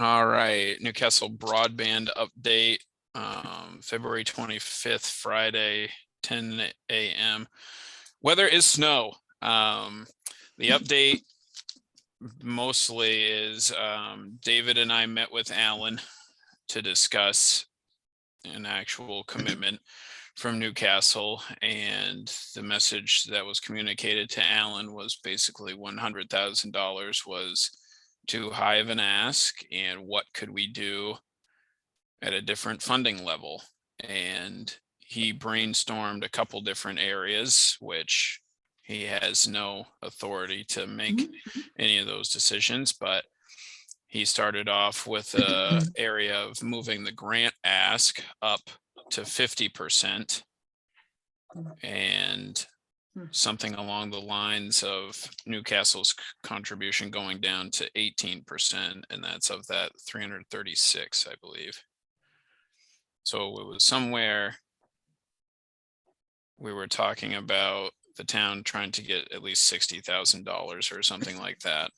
All right, Newcastle broadband update, February 25th, Friday, 10 a.m. Weather is snow. The update mostly is David and I met with Alan to discuss an actual commitment from Newcastle, and the message that was communicated to Alan was basically $100,000 was too high of an ask, and what could we do at a different funding level. And he brainstormed a couple different areas, which he has no authority to make any of those decisions, but he started off with a area of moving the grant ask up to 50% and something along the lines of Newcastle's contribution going down to 18%, and that's of that 336, I believe. So it was somewhere we were talking about the town trying to get at least $60,000 or something like that.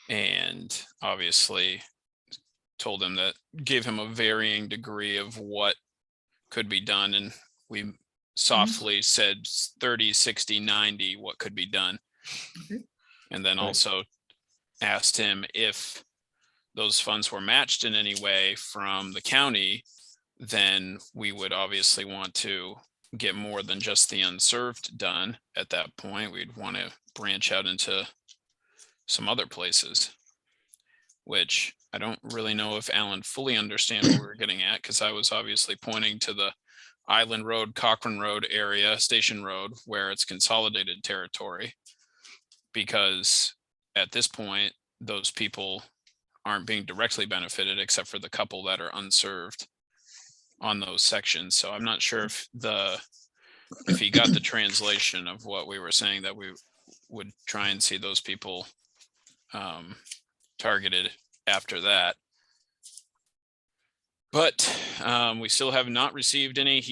And obviously told him that, gave him a varying degree of what could be done, and we softly said 30, 60, 90, what could be done. And then also asked him if those funds were matched in any way from the county, then we would obviously want to get more than just the unserved done. At that point, we'd want to branch out into some other places, which I don't really know if Alan fully understands what we were getting at, because I was obviously pointing to the Island Road, Cochrane Road area, Station Road, where it's consolidated territory, because at this point, those people aren't being directly benefited except for the couple that are unserved on those sections. So I'm not sure if he got the translation of what we were saying, that we would try and see those people targeted after that. But we still have not received any.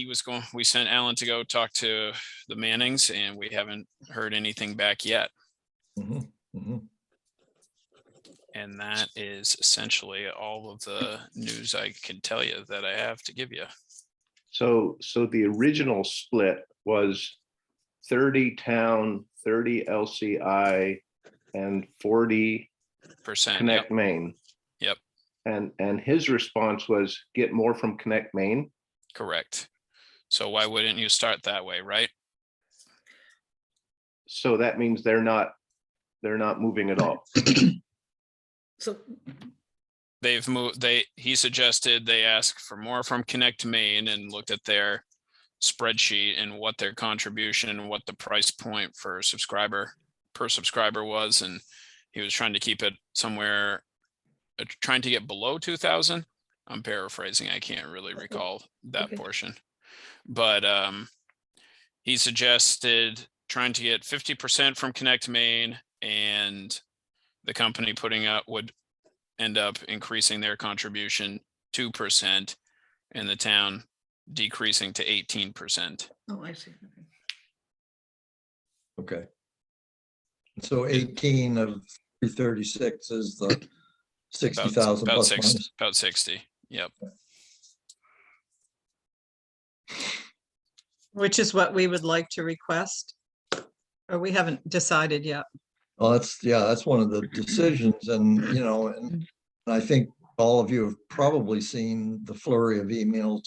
We sent Alan to go talk to the Mannings, and we haven't heard anything back yet. And that is essentially all of the news I can tell you that I have to give you. So the original split was 30 town, 30 LCI, and 40% Connect Maine. Yep. And his response was get more from Connect Maine. Correct. So why wouldn't you start that way, right? So that means they're not moving at all. So They've moved. He suggested they ask for more from Connect Maine and looked at their spreadsheet and what their contribution and what the price point for per subscriber was, and he was trying to keep it somewhere, trying to get below 2,000. I'm paraphrasing. I can't really recall that portion, but he suggested trying to get 50% from Connect Maine, and the company putting up would end up increasing their contribution 2%, and the town decreasing to 18%. oh, I see. Okay. So 18 of 336 is the 60,000 plus minus. About 60. Yep. Which is what we would like to request, or we haven't decided yet. Well, that's one of the decisions, and and I think all of you have probably seen the flurry of emails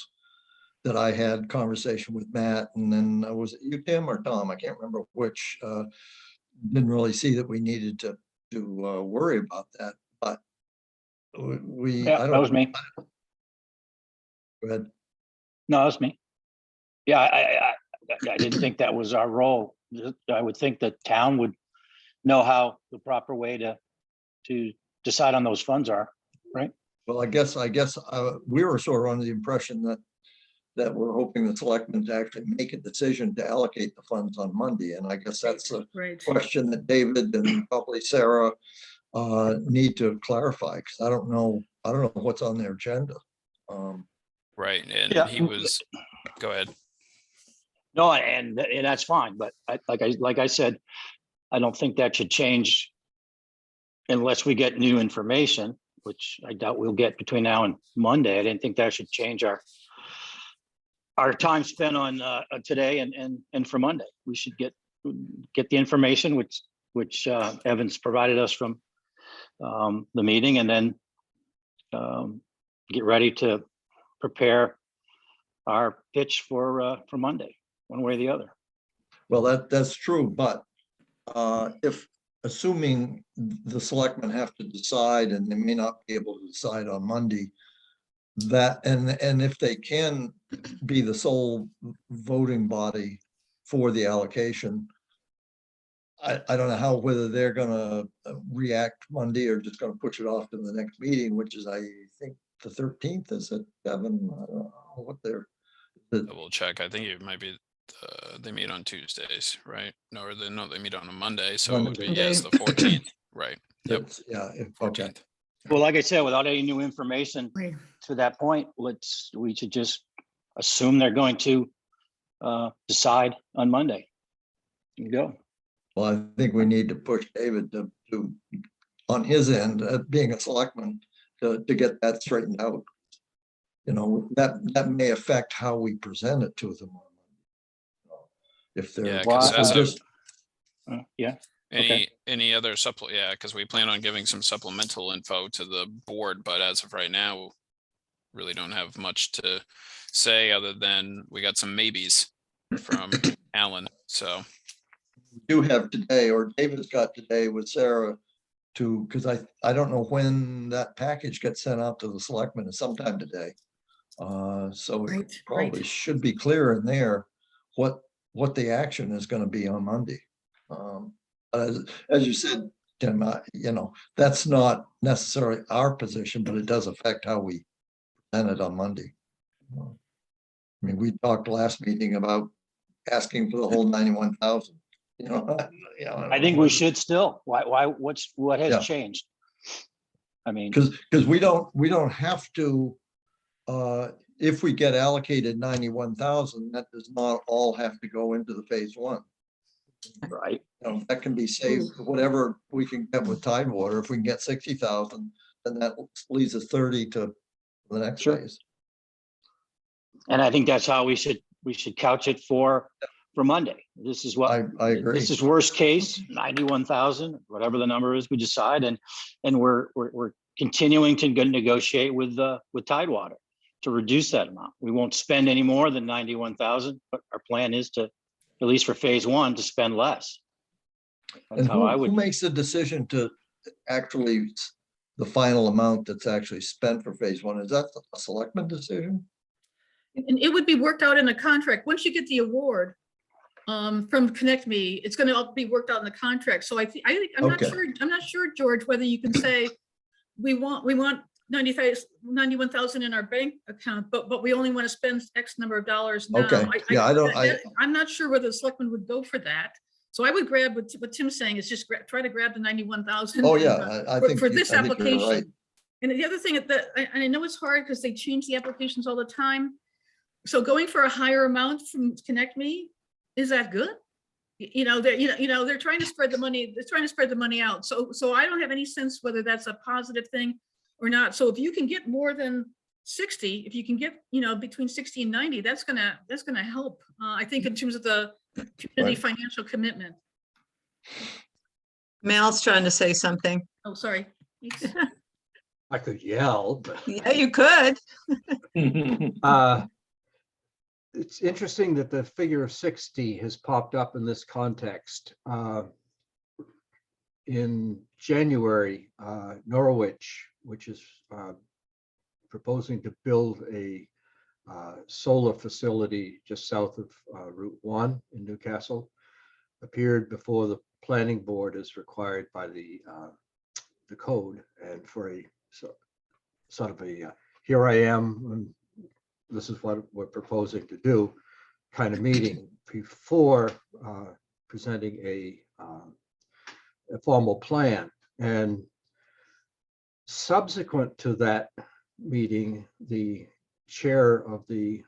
that I had conversation with Matt, and then was it you, Tim, or Tom? I can't remember which. Didn't really see that we needed to worry about that, but that was me. Go ahead. No, that was me. Yeah, I didn't think that was our role. I would think the town would know how the proper way to decide on those funds are, right? Well, I guess we were sort of under the impression that we're hoping the selectmen to actually make a decision to allocate the funds on Monday, and I guess that's a question that David and probably Sarah need to clarify, because I don't know what's on their agenda. Right, and he was. Go ahead. No, and that's fine, but like I said, I don't think that should change unless we get new information, which I doubt we'll get between now and Monday. I didn't think that should change our time spent on today and for Monday. We should get the information which Evans provided us from the meeting, and then get ready to prepare our pitch for Monday, one way or the other. Well, that's true, but if, assuming the selectmen have to decide, and they may not be able to decide on Monday, that, and if they can be the sole voting body for the allocation, I don't know how, whether they're gonna react Monday or just gonna push it off to the next meeting, which is, I think, the 13th, is it, Kevin? I don't know what they're. Double check. I think it might be, they meet on Tuesdays, right? No, or they meet on a Monday, so it would be, Monday. yes, the 14th, right? Yep, Yeah, okay. 14th. Well, like I said, without any new information Right. to that point, we should just assume they're going to decide on Monday. And go. Well, I think we need to push David to on his end, being a selectman, to get that straightened out. You know, that may affect how we present it to them. If they're, Yeah, if 'cause they're as a- just, Yeah, Okay. Any other yeah, because we plan on giving some supplemental info to the board, but as of right now, really don't have much to say other than we got some maybes from Alan, so. do have today, or David's got today with Sarah to, because I don't know when that package gets sent out to the selectmen, it's sometime today. So it Right, probably right. should be clear in there what the action is gonna be on Monday. As you said, Tim, you know, that's not necessarily our position, but it does affect how we present it on Monday. I mean, we talked last meeting about asking for the whole 91,000, you know. I think we should still. Why, what has Yeah. changed? I mean, Because we don't have to, if we get allocated 91,000, that does not all have to go into the phase one. right, You know, that can be saved, whatever we can get with Tidewater. If we can get 60,000, then that leaves us 30 to the next Sure. phase. and I think that's how we should couch it for Monday. This is what, I agree. this is worst case, 91,000, whatever the number is we decide, and we're continuing to negotiate with Tidewater to reduce that amount. We won't spend any more than 91,000, but our plan is to, at least for phase one, to spend less. That's And how I who would. makes the decision to actually, the final amount that's actually spent for phase one? Is that a selectman decision? And it would be worked out in a contract. Once you get the award from Connect Me, it's going to be worked out in the contract. So I'm not Okay. sure, George, whether you can say, we want 91,000 in our bank account, but we only want to spend X number of dollars now. Okay. Yeah, I'm not sure whether the selectman would go for that. So I would grab what Tim's saying is just try to grab the 91,000. Oh, yeah, I think. For this I think you're right. application. And the other thing that, and I know it's hard because they change the applications all the time. So going for a higher amount from Connect Me, is that good? They're trying to spread the money, out. So I don't have any sense whether that's a positive thing or not. So if you can get more than 60, if you can get, between 60 and 90, that's gonna help. I think in terms of the community Right. financial commitment. Mal's trying to say something. Oh, sorry. I could yell, but Yeah, you could. it's interesting that the figure of 60 has popped up in this context. In January, Norwich, which is proposing to build a solar facility just south of Route 1 in Newcastle, appeared before the planning board as required by the code, and for a sort of a here I am, and this is what we're proposing to do kind of meeting before presenting a formal plan. And subsequent to that meeting, the chair of the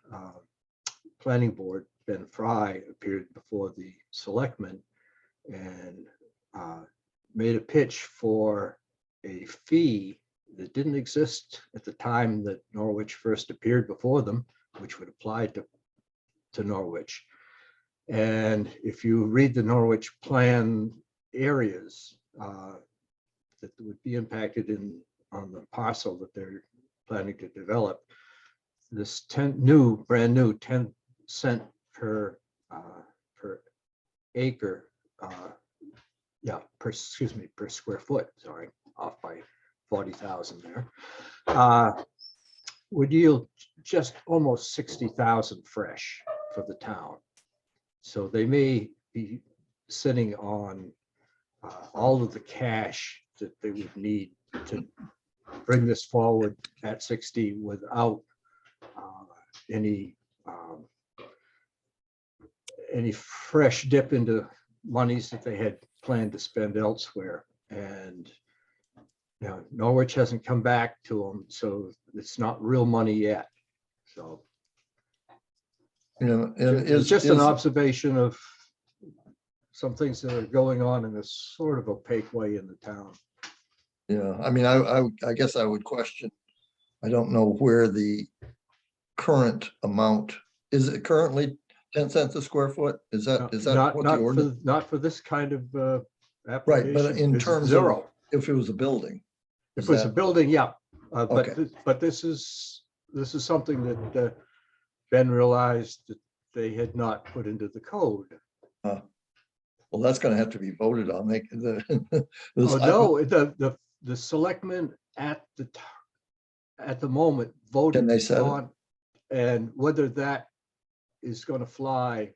planning board, Ben Fry, appeared before the selectmen and made a pitch for a fee that didn't exist at the time that Norwich first appeared before them, which would apply to Norwich. And if you read the Norwich plan areas that would be impacted on the parcel that they're planning to develop, this brand new 10 cent per acre, per square foot, sorry, off by 40,000 there, would yield just almost 60,000 fresh for the town. So they may be sitting on all of the cash that they would need to bring this forward at 60 without any fresh dip into monies that they had planned to spend elsewhere. And Norwich hasn't come back to them, so it's not real money yet. So it's just an observation of some things that are going on in this sort of opaque way in the town. Yeah, I mean, I guess I would question, I don't know where the current amount, is it currently 10 cents a square foot? Is that what the ordinance? Not for this kind of Right, application. but in It's terms of zero. if it was a building. If is it was a that- building, yeah, Okay. but this is something that Ben realized that they had not put into the code. Well, that's gonna have to be voted on. Oh, no, the selectmen at the moment voted they set it? on, and whether that is gonna fly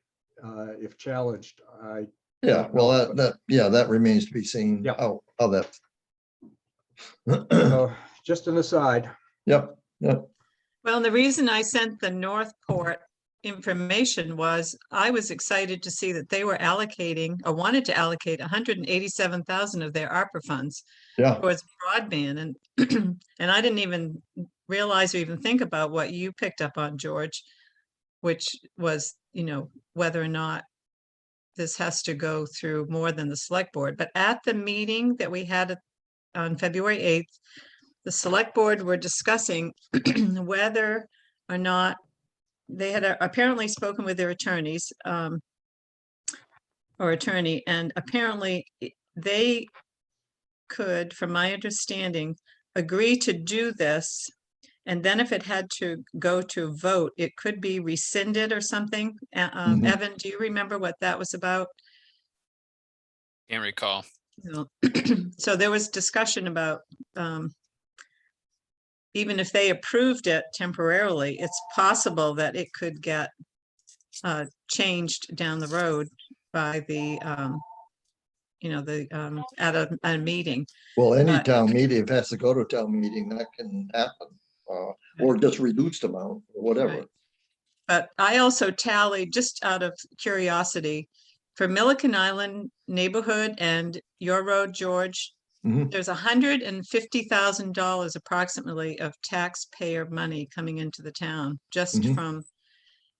if challenged, Yeah, well, that remains to be seen. Yep. How that. just an aside. Yep, yep. Well, the reason I sent the Northport information was I was excited to see that they were allocating or wanted to allocate 187,000 of their ARPA funds Yeah, towards broadband. And and I didn't even realize or even think about what you picked up on, George, which was, whether or not this has to go through more than the select board. But at the meeting that we had on February 8th, the select board were discussing whether or not they had apparently spoken with their attorneys or attorney, and apparently they could, from my understanding, agree to do this. And then if it had to go to vote, it could be rescinded or something. Mhm. Evan, do you remember what that was about? Can't recall. No. So there was discussion about even if they approved it temporarily, it's possible that it could get changed down the road by the at a meeting. well, any But- town meeting, if it has to go to a town meeting, that can happen. Or just reduced amount, or whatever. Right. But I also tallied, just out of curiosity, for Milliken Island neighborhood and your road, George, Mhm. there's $150,000 approximately of taxpayer money coming into the town, just Mhm. from,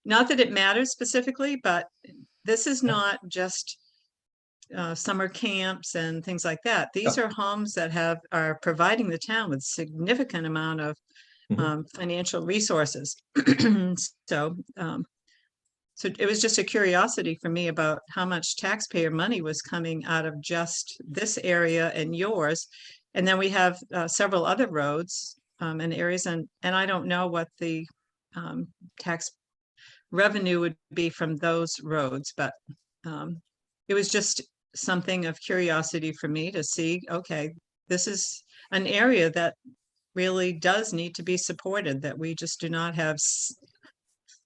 not that it matters specifically, but this is not just summer camps and things like that. These are homes that are providing the town with significant amount of Mhm. financial resources. So it was just a curiosity for me about how much taxpayer money was coming out of just this area and yours. And then we have several other roads and areas, and I don't know what the tax revenue would be from those roads, but it was just something of curiosity for me to see, okay, this is an area that really does need to be supported, that we just do not have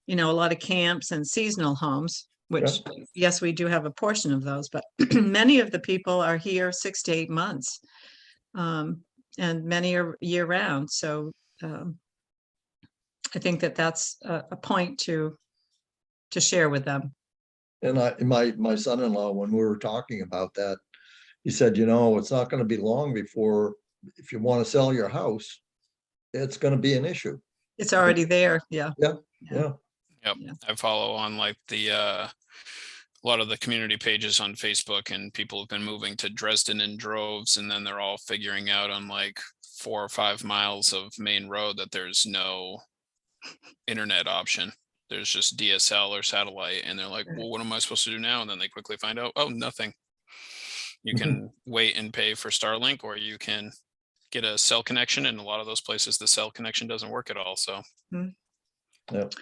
a lot of camps and seasonal homes, which, yes, we do have a portion of those, but many of the people are here 6 to 8 months. And many are year round. So I think that that's a point to share with them. And my son-in-law, when we were talking about that, he said, it's not gonna be long before, if you want to sell your house, it's gonna be an issue. It's already there. Yeah. Yeah. Yep. Yeah. I follow on like the a lot of the community pages on Facebook, and people have been moving to Dresden in droves, and then they're all figuring out on like 4 or 5 miles of main road that there's no internet option. There's just DSL or satellite, and they're like, well, what am I supposed to do now? And then they quickly find out, oh, nothing. You can wait and pay for Starlink, or you can get a cell connection. And a lot of those places, the cell connection doesn't work at all. So Yep.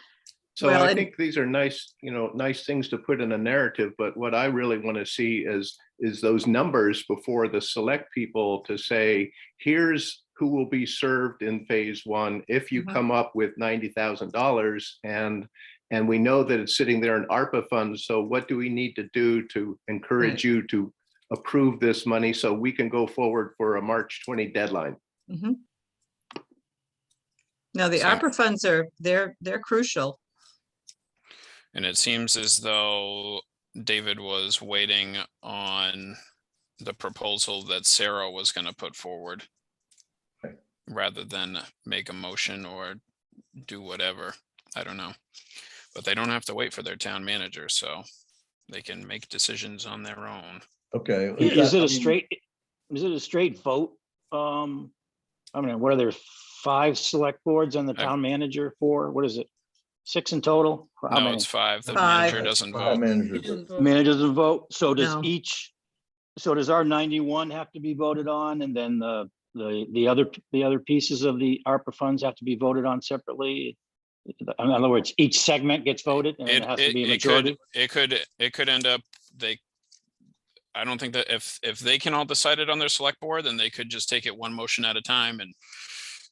So Well, I and- think these are nice, nice things to put in a narrative, but what I really want to see is those numbers before the select people to say, here's who will be served in phase one if you Mhm. come up with $90,000, and we know that it's sitting there in ARPA funds. So what do we need to do to encourage you to approve this money so we can go forward for a March 20 deadline? Mhm. No, the So- ARPA funds they're crucial. and it seems as though David was waiting on the proposal that Sarah was going to put forward, Right. rather than make a motion or do whatever. I don't know, but they don't have to wait for their town manager, so they can make decisions on their own. Okay. Is it I a mean, straight vote? I mean, what are there, 5 select boards and the I- town manager, 4? What is it? 6 in total? How No, many? it's 5. The Five. manager doesn't town vote. manager He does. doesn't vote. Manager doesn't vote, so does No. so does our 91 have to be voted on, and then the other pieces of the ARPA funds have to be voted on separately? In other words, each segment gets voted and it has to be a majority? It could end up, I don't think that if they can all decide it on their select board, then they could just take it one motion at a time and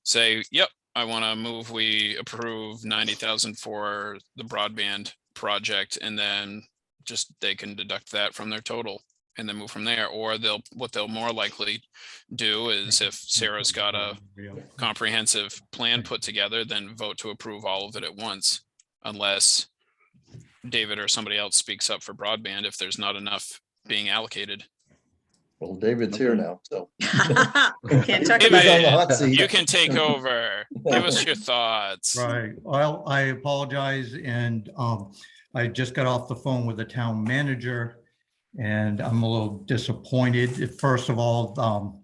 say, yep, I want to move, we approve 90,000 for the broadband project, and then just they can deduct that from their total and then move from there. Or what they'll more likely do is, if Sarah's got a comprehensive plan put together, then vote to approve all of it at once, unless David or somebody else speaks up for broadband if there's not enough being allocated. Well, David's here now, so. Can't talk David, about He's on it. the hot seat. You can take over. Give us your thoughts. Right. Well, I apologize, and I just got off the phone with the town manager, and I'm a little disappointed. First of all,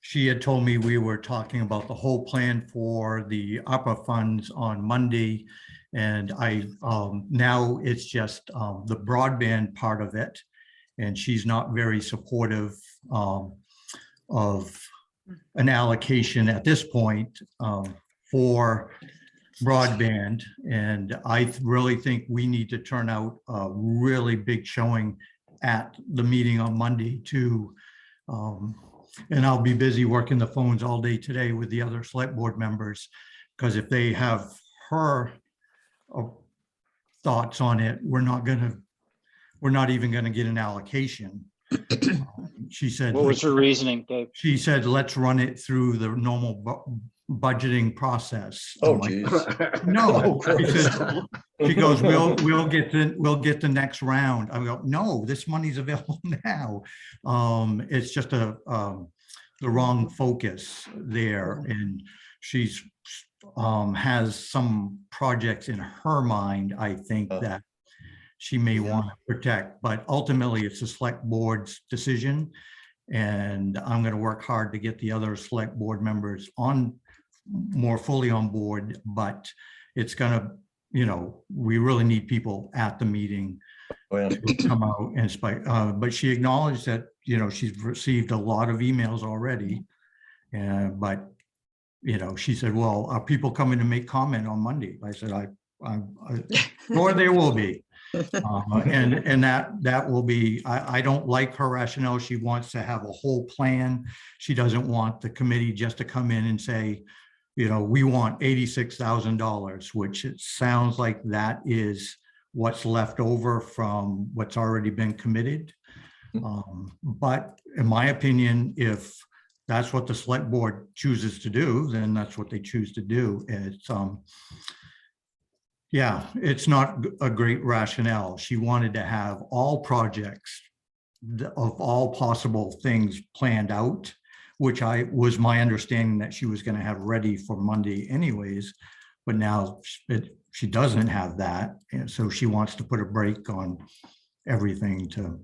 she had told me we were talking about the whole plan for the ARPA funds on Monday, and now it's just the broadband part of it, and she's not very supportive of an allocation at this point for broadband. And I really think we need to turn out a really big showing at the meeting on Monday too. And I'll be busy working the phones all day today with the other select board members, because if they have her thoughts on it, we're not even gonna get an allocation. She said. What was her reasoning, Dave? She said, let's run it through the normal budgeting process. Oh, I'm like, geez. no, Oh, she Christ. said- she goes, we'll get the next round. I go, no, this money's available now. It's just the wrong focus there. And she's has some projects in her mind, I think, that she may want to protect, but ultimately it's the select board's decision. And I'm going to work hard to get the other select board members more fully on board, but it's going to, we really need people at the meeting Well, to come out and spike. But she acknowledged that, she's received a lot of emails already. But, she said, well, are people coming to make comment on Monday? I said, or there will be. And that will be, I don't like her rationale. She wants to have a whole plan. She doesn't want the committee just to come in and say, we want $86,000, which it sounds like that is what's left over from what's already been committed. But in my opinion, if that's what the select board chooses to do, then that's what they choose to do. It's yeah, it's not a great rationale. She wanted to have all projects of all possible things planned out, which was my understanding that she was going to have ready for Monday anyways. But now she doesn't have that. And so she wants to put a break on everything to.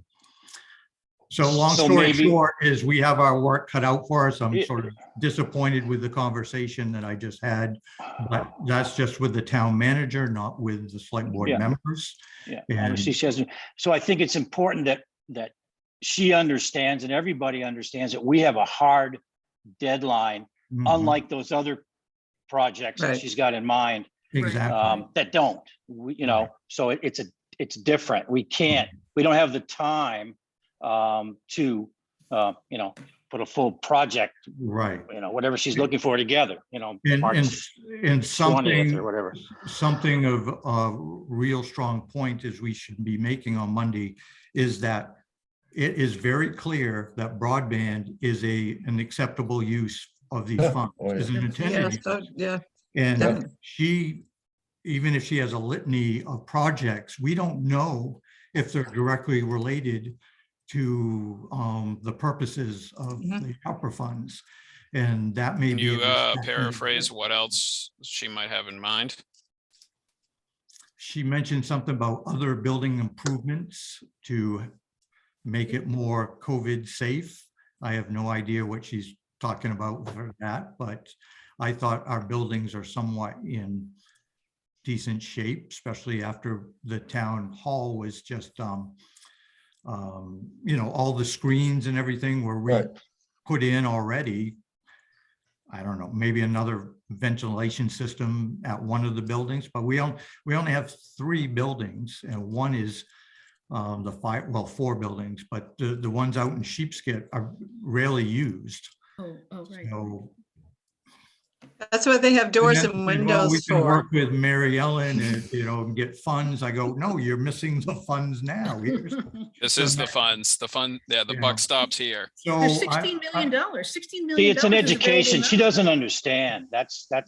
So long So story maybe- short is we have our work cut out for us. I'm Yeah. sort of disappointed with the conversation that I just had, but that's just with the town manager, not with the select board Yeah. members. Yeah, And- obviously she hasn't. So I think it's important that she understands and everybody understands that we have a hard deadline, Mhm. unlike those other projects that Right. she's got in mind, Exactly. that don't, you know, so it's different. We don't have the time to, you know, put a full project, Right. you know, whatever she's looking for together, you know, And March 20th something, or whatever. something of a real strong point is we should be making on Monday is that it is very clear that broadband is an acceptable use of these funds. Oh, yeah. Is an Yeah, intended. so, yeah, And definitely. she, even if she has a litany of projects, we don't know if they're directly related to the purposes of Mhm. the ARPA funds. And that may Can be. you a discussion. paraphrase what else she might have in mind? She mentioned something about other building improvements to make it more COVID safe. I have no idea what she's talking about for that, but I thought our buildings are somewhat in decent shape, especially after the town hall was just, you know, all the screens and everything were Right. put in already. I don't know, maybe another ventilation system at one of the buildings, but we only have 3 buildings, and one is the 4 buildings, but the ones out in Sheepscot are rarely used. Oh, right. So. That's what they have doors then and she said, "Well, windows we can for. work with Mary Ellen and, you know, and get funds." I go, no, you're missing the funds now. This is the funds, yeah, the Yeah. buck stops here. So There's I- $16 million, $16 See, million. it's an is available education. She now. doesn't understand. That's, Well,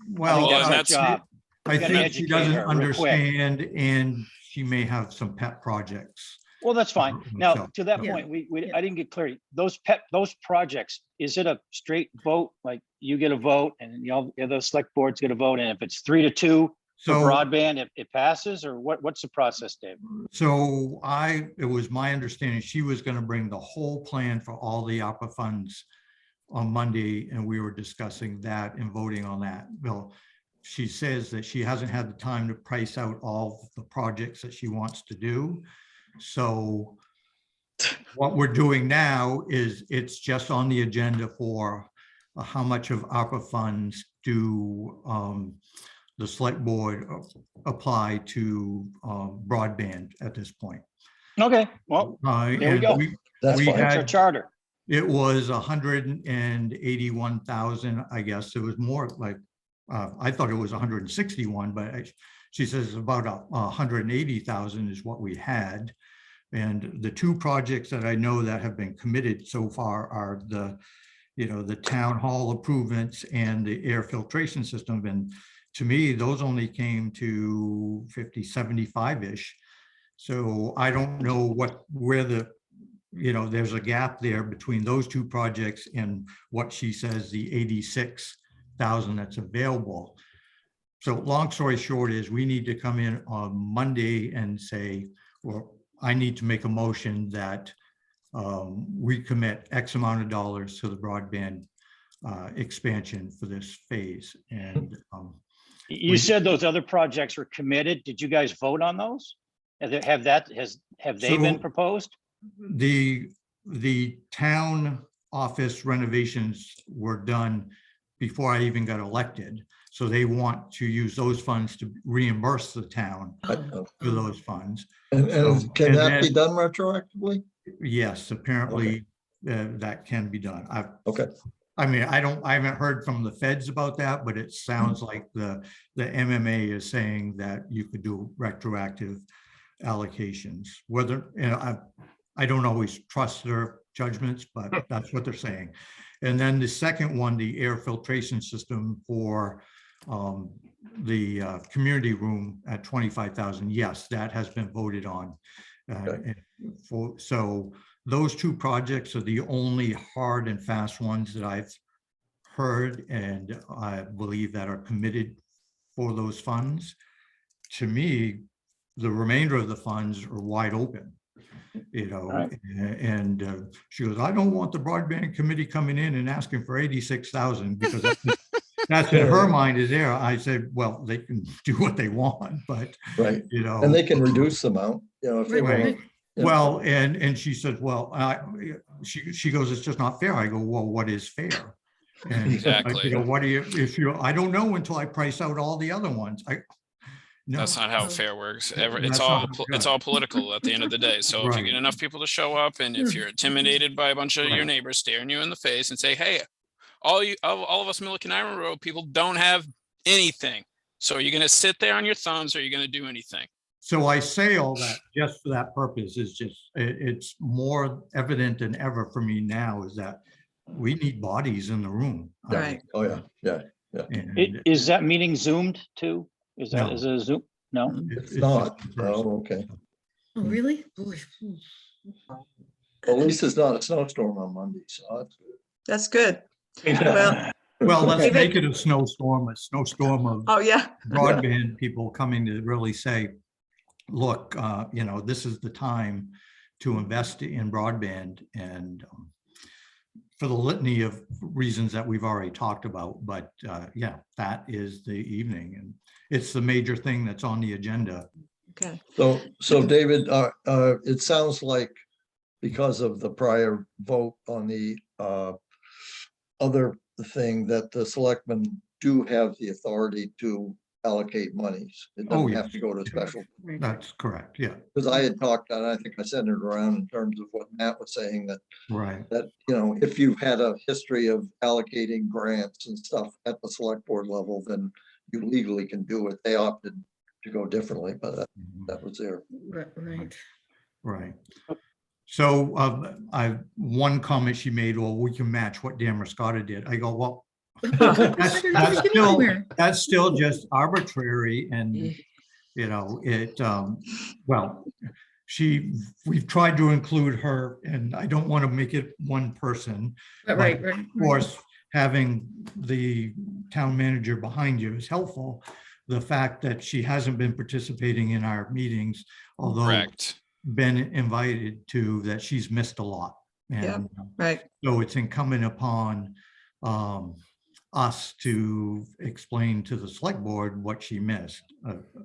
Well, that's our that's- job. I gotta think she educate doesn't her real quick. understand, and she may have some pet projects. Well, that's fine. Now, So- to that Yeah. point, Yeah. I didn't get clarity. Those projects, is it a straight vote? Like you get a vote and the other select boards get a vote, and if it's 3-2 for So, broadband, it passes, or what's the process, Dave? so it was my understanding she was going to bring the whole plan for all the ARPA funds on Monday, and we were discussing that and voting on that. Well, she says that she hasn't had the time to price out all the projects that she wants to do. So what we're doing now is it's just on the agenda for how much of ARPA funds do the select board apply to broadband at this point. Okay, well, there we And go. That's we fine. That's our had- charter. It was 181,000, I guess. It was more like, I thought it was 161, but she says about 180,000 is what we had. And the 2 projects that I know that have been committed so far are the town hall improvements and the air filtration system. And to me, those only came to 50, 75-ish. So I don't know where there's a gap there between those 2 projects and what she says the 86,000 that's available. So long story short is we need to come in on Monday and say, well, I need to make a motion that we commit X amount of dollars to the broadband expansion for this phase. And You said those other projects were committed. Did you guys vote on those? Have they been So- proposed? the town office renovations were done before I even got elected. So they want to use those funds to reimburse the town Oh, for those funds. And So- can and that be then- done retroactively? Yes, apparently that can be done. Okay. I mean, I haven't heard from the feds about that, but it sounds like the MMA is saying that you could do retroactive allocations. Whether, I don't always trust their judgments, but that's what they're saying. And then the second one, the air filtration system for the community room at 25,000. Yes, that has been voted on. Okay. So those 2 projects are the only hard and fast ones that I've heard and I believe that are committed for those funds. To me, the remainder of the funds are wide open. you know, Right. and she goes, I don't want the broadband committee coming in and asking for 86,000 because that's in her mind is there. I said, well, they can do what they want, but Right. you know. And they can reduce the amount, you know, if they Right, want. right. Yeah. Well, and she said, well, she goes, it's just not fair. I go, well, what is fair? And Exactly. you know, what do you, if you, I don't know until I price out all the other ones. No. That's not how No. fair works. That's It's not all how it it's goes. all political at the end of the day. So if you get Right. enough people to show up, and if you're intimidated by a bunch of your Right. neighbors staring you in the face and say, "Hey, all of us Milliken Iron Road people don't have anything. So are you going to sit there on your thumbs, or are you going to do anything?" So I say all that just for that purpose. Is just, it's more evident than ever for me now is that we need bodies in the room. Right. Oh, yeah, yeah. And Is that meeting zoomed too? Is No. it a Zoom? No? It's just not. in person. Oh, okay. Oh, really? Boy. At least it's not a snowstorm on Monday, so that's good. That's good. Well, Well, let's David- make it a snowstorm of oh, yeah. broadband people coming to really say, look, you know, this is the time to invest in broadband, and for the litany of reasons that we've already talked about. But yeah, that is the evening, and it's the major thing that's on the agenda. Okay. So David, it sounds like because of the prior vote on the other thing that the selectmen do have the authority to allocate monies. It Oh, doesn't have yes. to go to special. That's correct. Yeah, Because I had talked, and I think I sent it around in terms of what Matt was saying, right. that, you know, if you've had a history of allocating grants and stuff at the select board level, then you legally can do it. They opted to go differently, but that was their. Right. Right. So one comment she made, well, we can match what Damariscotta did. I go, well, that's still just arbitrary, and you know, well, we've tried to include her, and I don't want to make it one person. Right. Of course, having the town manager behind you is helpful. The fact that she hasn't been participating in our meetings, although Correct. been invited to, that she's missed a lot. Yeah. And Right. so it's incumbent upon us to explain to the select board what she missed,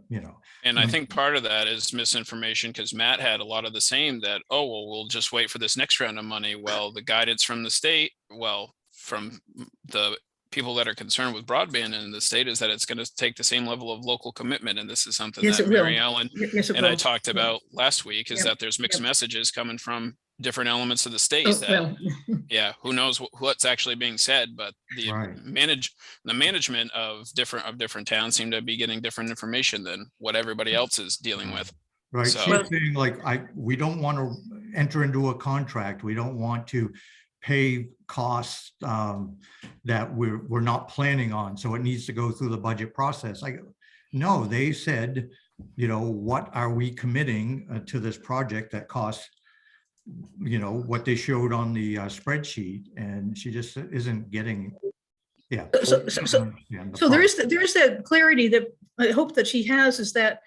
you know. And I think part of that is misinformation, because Matt had a lot of the same, that, oh, well, we'll just wait for this next round of money. Well, the guidance from the state, well, from the people that are concerned with broadband in the state, is that it's going to take the same level of local commitment. And this is something Yes, that it will. Mary Ellen Yes, it and I will. talked about last week, is Yep. that there's mixed Yep. messages coming from different elements of the state Oh, that, well, yeah, who knows what's actually being said, but the Right. the management of different towns seem to be getting different information than what everybody else is dealing with. Right, So- she's saying like, we don't want to enter into a contract. We don't want to pay costs that we're not planning on. So it needs to go through the budget process. I go, no, they said, you know, what are we committing to this project that costs, you know, what they showed on the spreadsheet, and she just isn't getting, yeah. So there is that clarity that I hope that she has, is that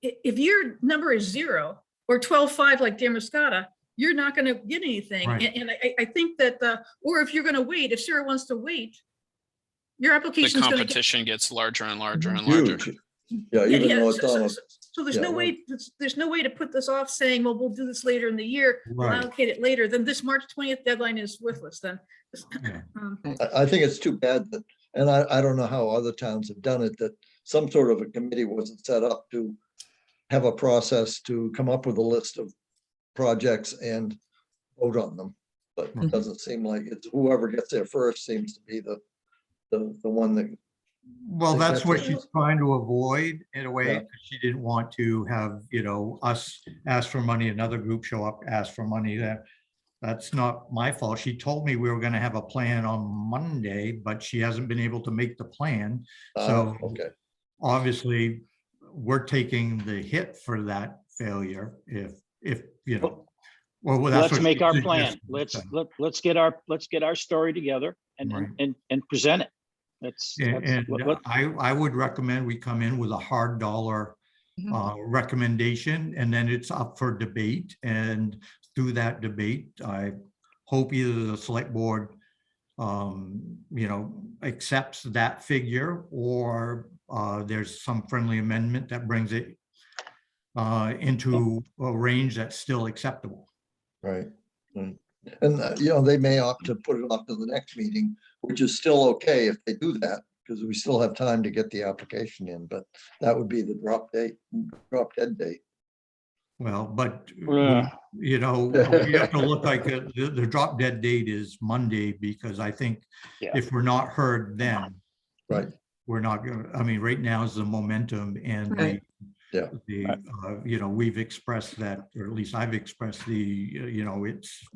if your number is 0 or 12.5 like Damariscotta, you're not going to get anything. Right. And I think that, or if you're going to wait, if Sarah wants to wait, your The application is going to get. competition gets larger and larger and larger. Huge. Yeah, even though it's on a. So there's yeah, no right. way, there's no way to put this off saying, well, we'll do this later in the year, we'll Right. allocate it later, then this March 20th deadline is worthless then. Yeah. I think it's too bad that, and I don't know how other towns have done it, that some sort of a committee wasn't set up to have a process to come up with a list of projects and vote on them. But it doesn't seem like it's whoever gets there first seems to be the one that. Well, Like, that's that's what it. she's trying to avoid in a way, Yeah. 'cause she didn't want to have, you know, us ask for money, another group show up, ask for money. That's not my fault. She told me we were gonna have a plan on Monday, but she hasn't been able to make the plan. So Okay, obviously, we're taking the hit for that failure if, you know. Well, that's Let's what make she our plan. suggested, so. Let's get our story together Right. and present it. That's And what- I would recommend we come in with a hard dollar recommendation, and then it's up for debate. And through that debate, I hope either the select board, accepts that figure, or there's some friendly amendment that brings it into a range that's still acceptable. Right. And, they may opt to put it off to the next meeting, which is still okay if they do that, because we still have time to get the application in, but that would be the drop dead date. Well, but, Yeah. we have to look like the drop dead date is Monday, because I think Yeah. if we're not heard then, Right. we're not gonna, right now is the momentum and Right. we've expressed that, or at least I've expressed we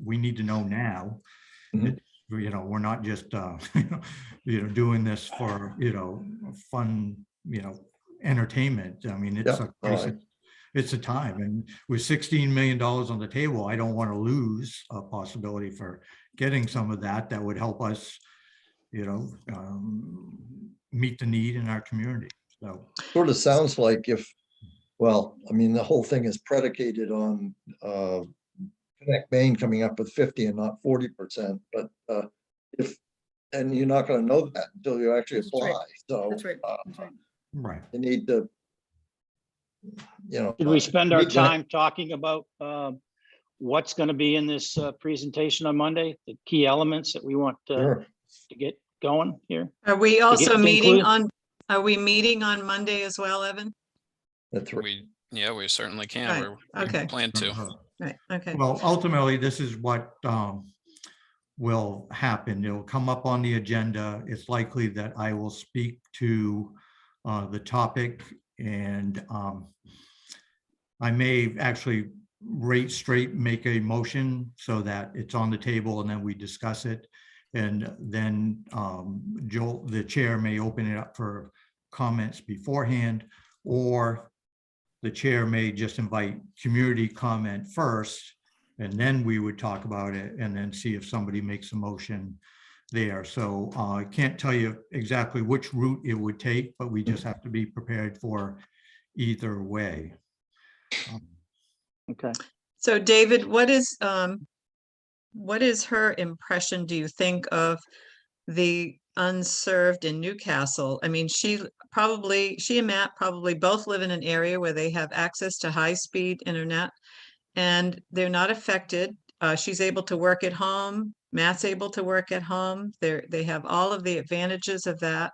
need to know now. Mhm. We're not just, doing this for, fun, entertainment. It's Yeah, a crisis. It's a time, and with $16 million on the table, I don't want to lose a possibility for getting some of that would help us, meet the need in our community. So Sort of sounds like the whole thing is predicated on Connect Maine coming up with 50 and not 40%, but and you're not going to know that until you actually That's right. apply. So That's right. That's right. right. you need to, Did we spend our need to- time talking about what's going to be in this presentation on Monday? The key elements that we want Sure. to get going here? Are we also to meeting include- are we meeting on Monday as well, Evan? That's right. We certainly can. Right, We okay. plan to. Right, okay. Well, ultimately, this is what will happen. It'll come up on the agenda. It's likely that I will speak to the topic, and I may actually make a motion so that it's on the table and then we discuss it. And then Joel, the chair, may open it up for comments beforehand, or the chair may just invite community comment first, and then we would talk about it and then see if somebody makes a motion there. So I can't tell you exactly which route it would take, but we just have to be prepared for either way. Okay. So David, what is her impression, do you think, of the unserved in Newcastle? I mean, she and Matt probably both live in an area where they have access to high-speed internet, and they're not affected. She's able to work at home. Matt's able to work at home. They have all of the advantages of that.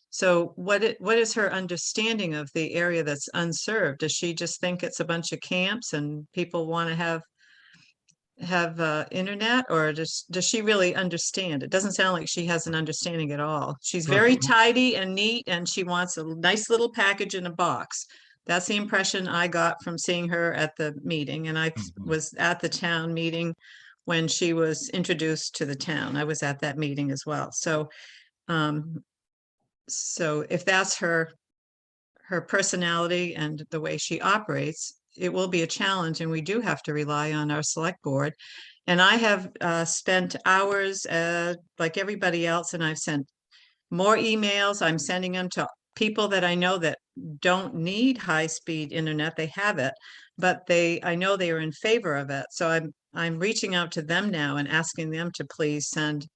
So what is her understanding of the area that's unserved? Does she just think it's a bunch of camps and people want to have internet, or does she really understand? It doesn't sound like she has an understanding at all. She's very tidy and neat, and she wants a nice little package in a box. That's the impression I got from seeing her at the meeting, and I was at the town meeting when she was introduced to the town. I was at that meeting as well. So so if that's her personality and the way she operates, it will be a challenge, and we do have to rely on our select board. And I have spent hours like everybody else, and I've sent more emails. I'm sending them to people that I know that don't need high-speed internet. They have it, but I know they are in favor of it. So I'm reaching out to them now and asking them to please send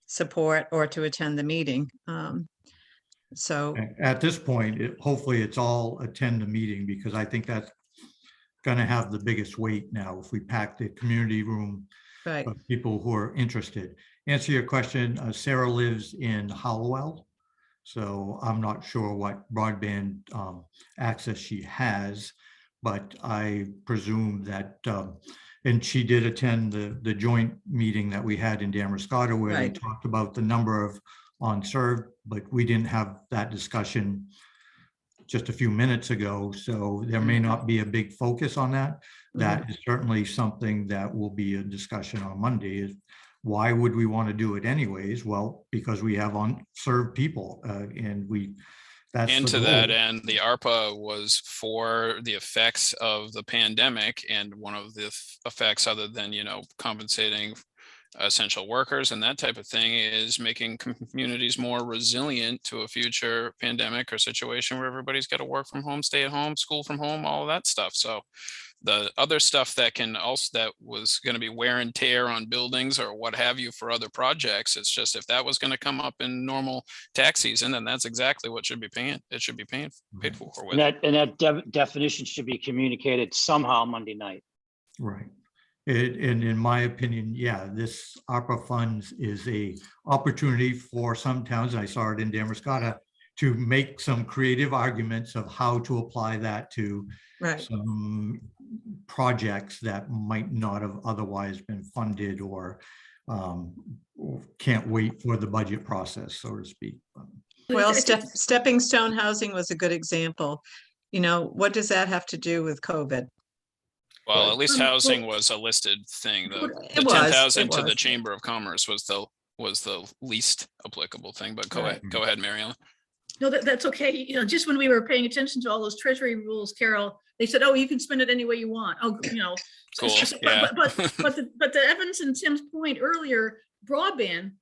support or to attend the meeting. So At this point, hopefully it's all attend the meeting, because I think that's going to have the biggest weight now if we pack the community room right. of people who are interested. Answer your question, Sarah lives in Hollowell, so I'm not sure what broadband access she has, but I presume that, and she did attend the joint meeting that we had in Damariscotta, where they Right. talked about the number of unserved, but we didn't have that discussion just a few minutes ago, so there may not be a big focus on that. That is certainly something that will be a discussion on Monday. Is why would we want to do it anyways? Well, because we have unserved people, and that's And the to that goal. end, the ARPA was for the effects of the pandemic, and one of the effects, other than compensating essential workers and that type of thing, is making communities more resilient to a future pandemic or situation where everybody's got to work from home, stay at home, school from home, all of that stuff. So the other stuff that can also, that was going to be wear and tear on buildings or what have you for other projects, it's just, if that was going to come up in normal tax season, then that's exactly what should be paid for with. And that definition should be communicated somehow Monday night. Right. And in my opinion, yeah, this ARPA funds is a opportunity for some towns, and I saw it in Damariscotta, to make some creative arguments of how to apply that to Right. some projects that might not have otherwise been funded, or can't wait for the budget process, so to speak. Well, I think- stepping stone housing was a good example. You know, what does that have to do with COVID? Well, Right. at least Well, housing was a listed thing. The It was, 10,000 it to the was. Chamber of Commerce was the least applicable thing, but go ahead, Mary Ellen. No, that's okay. You know, just when we were paying attention to all those treasury rules, Carol, they said, oh, you can spend it any way you want. Oh, you know. Cool, but- yeah. But to Evans and Tim's point earlier, broadband,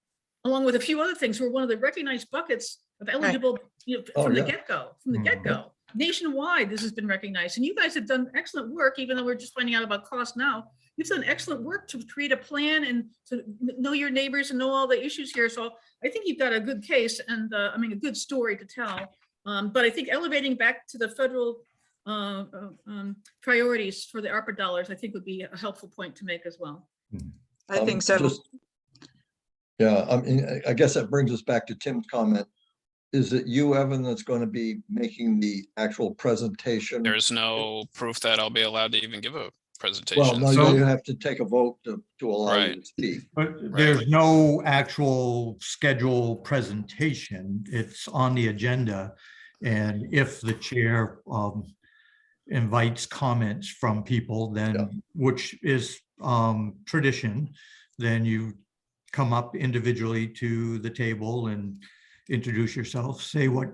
along with a few other things, were one of the recognized buckets of eligible, you know, Oh, from the yeah. get-go, Mhm. Nationwide, this has been recognized, and you guys have done excellent work, even though we're just finding out about cost now. You've done excellent work to create a plan and to know your neighbors and know all the issues here. So I think you've got a good case and, I mean, a good story to tell. But I think elevating back to the federal priorities for the ARPA dollars, I think would be a helpful point to make as well. I think so. Yeah, I mean, I guess that brings us back to Tim's comment. Is it you, Evan, that's going to be making the actual presentation? There's no proof that I'll be allowed to even give a Well, presentation. no, So- you have to take a vote to allow you Right. to speak. But there's no actual scheduled presentation. It's on the agenda. And if the chair invites comments from people, then, Yeah. which is tradition, then you come up individually to the table and introduce yourself, say what,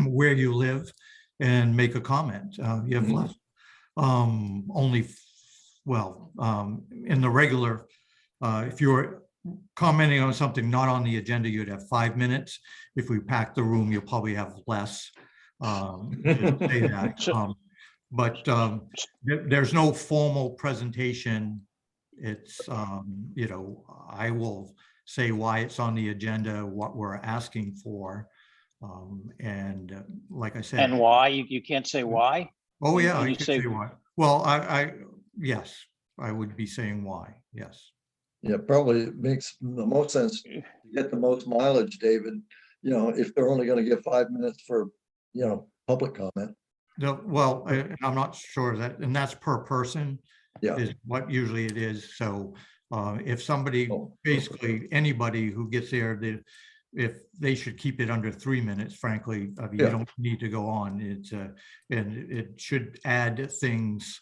where you live, and make a comment. You have less, in the regular, if you're commenting on something not on the agenda, you'd have 5 minutes. If we pack the room, you'll probably have less. Just say that. But there's no formal presentation. It's, you know, I will say why it's on the agenda, what we're asking for. And like I said. And why? You can't say why? Oh, yeah, Can I you could say- say why. Well, yes, I would be saying why, yes. Yeah, probably makes the most sense to get the most mileage, David. You know, if they're only going to give 5 minutes for, you know, public comment. No, well, I'm not sure that, and that's per person. Yeah. Is what usually it is. So if somebody, Oh, basically anybody who gets there, if they should keep it under 3 minutes, frankly, I mean, you Yeah. don't need to go on. It's and it should add things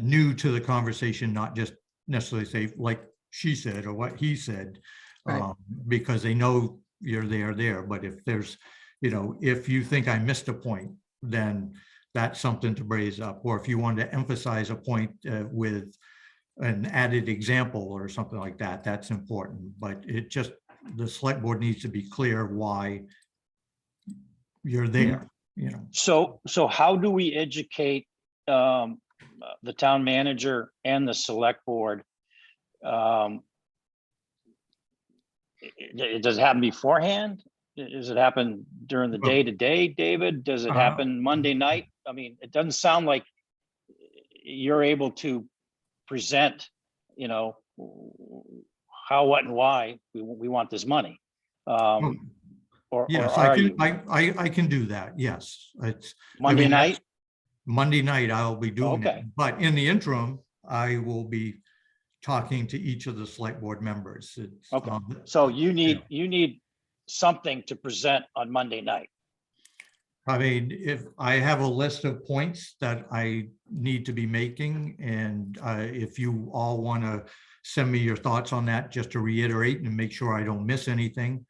new to the conversation, not just necessarily say like she said or what he said, Right. because they know you're there. But if there's, you know, if you think I missed a point, then that's something to raise up. Or if you want to emphasize a point with an added example or something like that, that's important. But it just, the select board needs to be clear why you're there, you know. So how do we educate the town manager and the select board? Does it happen beforehand? Does it happen during the day to day, David? Does it happen Monday night? I mean, it doesn't sound like you're able to present, you know, how, what, and why we want this money. Or Yes, are I you? can, I can do that. Yes, it's Monday mean, night? Monday night. I'll be doing it, Okay. but in the interim, I will be talking to each of the select board members. It's, Okay. So you need something to present on Monday night. I mean, if I have a list of points that I need to be making, and if you all want to send me your thoughts on that, just to reiterate and make sure I don't miss anything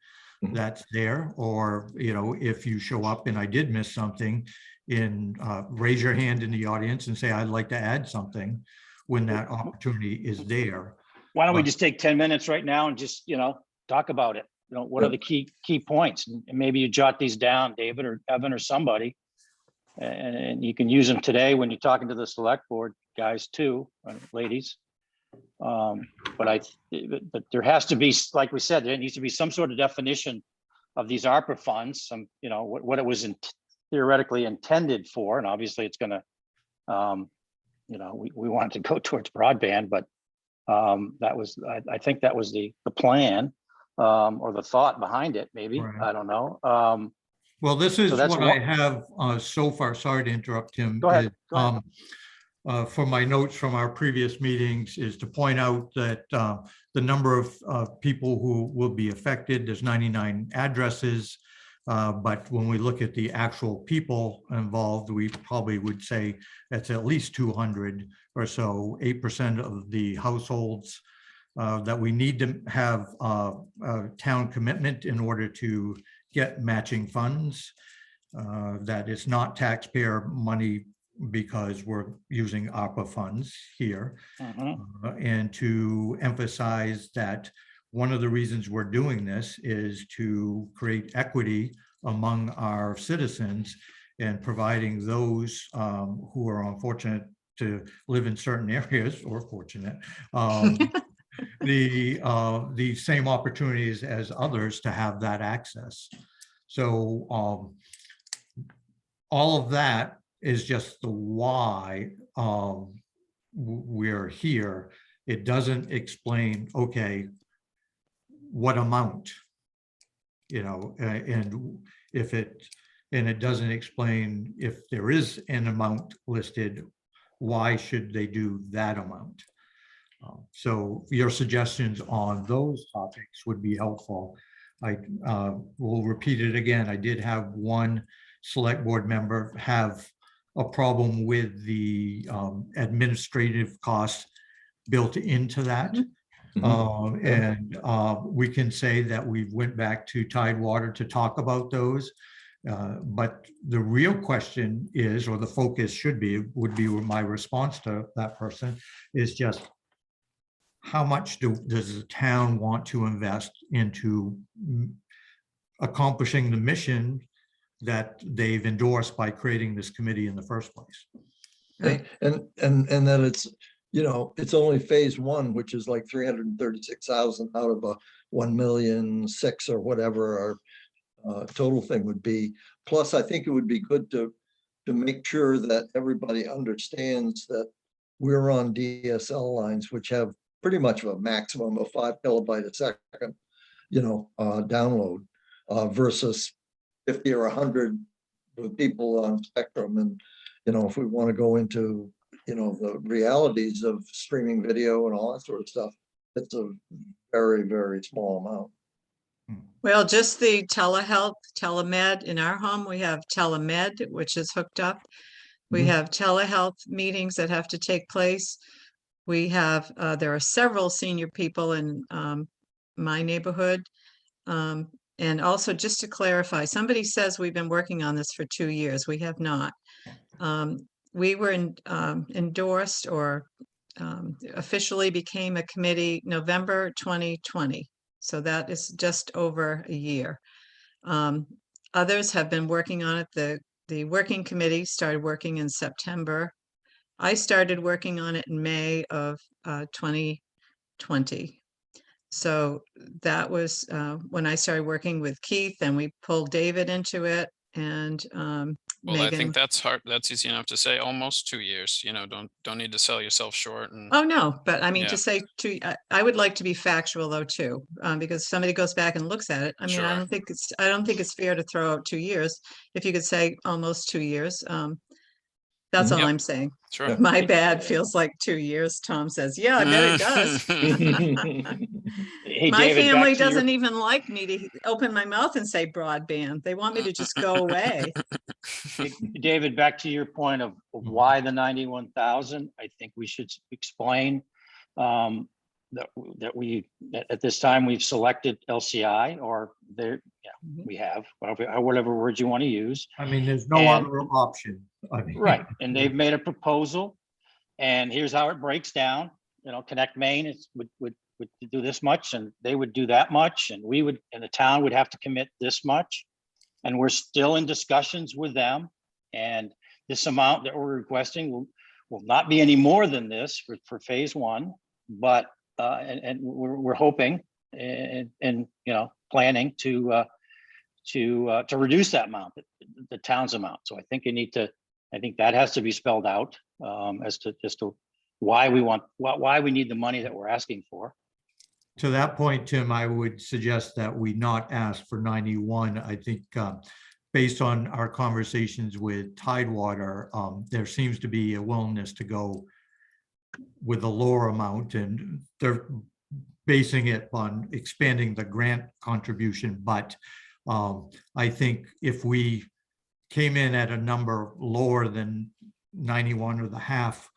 that's there, or, you know, if you show up and I did miss something, raise your hand in the audience and say, I'd like to add something when that opportunity is there. Why don't we Well- just take 10 minutes right now and just, talk about it? What are the key points? And maybe you jot these down, David or Evan or somebody. And you can use them today when you're talking to the select board guys too, ladies. But there has to be, like we said, there needs to be some sort of definition of these ARPA funds, what it was theoretically intended for. And obviously it's gonna, we wanted to go towards broadband, but that was, I think that was the plan, or the thought behind it, maybe. Right. I don't know. Well, this is that's what I one- have so far. Sorry to interrupt, Tim. Go ahead, is, go ahead. For my notes from our previous meetings is to point out that the number of people who will be affected, there's 99 addresses. But when we look at the actual people involved, we probably would say it's at least 200 or so, 8% of the households that we need to have a town commitment in order to get matching funds. That it's not taxpayer money because we're using ARPA funds here. And to emphasize that one of the reasons we're doing this is to create equity among our citizens and providing those who are unfortunate to live in certain areas or fortunate, the same opportunities as others to have that access. So all of that is just the why we're here. It doesn't explain, okay, what amount, and if it doesn't explain if there is an amount listed, why should they do that amount? So your suggestions on those topics would be helpful. I will repeat it again. I did have one select board member have a problem with the administrative costs built into that. And we can say that we went back to Tidewater to talk about those. But the real question is, or the focus would be my response to that person is just how much does the town want to invest into accomplishing the mission that they've endorsed by creating this committee in the first place? And then it's only phase one, which is like 336,000 out of a 1,000,006 or whatever our total thing would be. Plus, I think it would be good to make sure that everybody understands that we're on DSL lines, which have pretty much of a maximum of 5 kilobyte a second, download versus 50 or 100 with people on Spectrum. And, if we want to go into, the realities of streaming video and all that sort of stuff, it's a very, very small amount. Well, just the telehealth, telemed in our home, we have telemed, which is hooked up. We have telehealth meetings that have to take place. We have, there are several senior people in my neighborhood. And also, just to clarify, somebody says we've been working on this for 2 years. We have not. We were endorsed or officially became a committee November 2020. So that is just over a year. Others have been working on it. The working committee started working in September. I started working on it in May of 2020. So that was when I started working with Keith, and we pulled David into it, and Well, I Megan. think that's hard. That's easy enough to say. Almost 2 years. Don't need to sell yourself short. And Oh, no, but I mean, Yeah. to say I would like to be factual though, too, because if somebody goes back and looks at it. I mean, I Sure. don't think it's fair to throw out 2 years. If you could say almost 2 years, that's all Yep. I'm saying. sure. My bad feels like 2 years. Tom says, yeah, I bet it does. Hey, My David, back family to your- doesn't even like me to open my mouth and say broadband. They want me to just go away. Hey, David, back to your point of why the 91,000, I think we should explain that at this time we've selected LCI, or we have, whatever words you want to use. I mean, there's no And- other option. I mean, Right, and they've made a proposal, and here's how it breaks down. Connect Maine would would do this much and they would do that much and we would, and the town would have to commit this much. And we're still in discussions with them. And this amount that we're requesting will not be any more than this for phase one, but and we're hoping and you know, planning to reduce that amount, the town's amount. So I think I think that has to be spelled out as to why we need the money that we're asking for. To that point, Tim, I would suggest that we not ask for 91. I think based on our conversations with Tidewater, there seems to be a willingness to go with a lower amount, and they're basing it on expanding the grant contribution. But I think if we came in at a number lower than 91 or the half,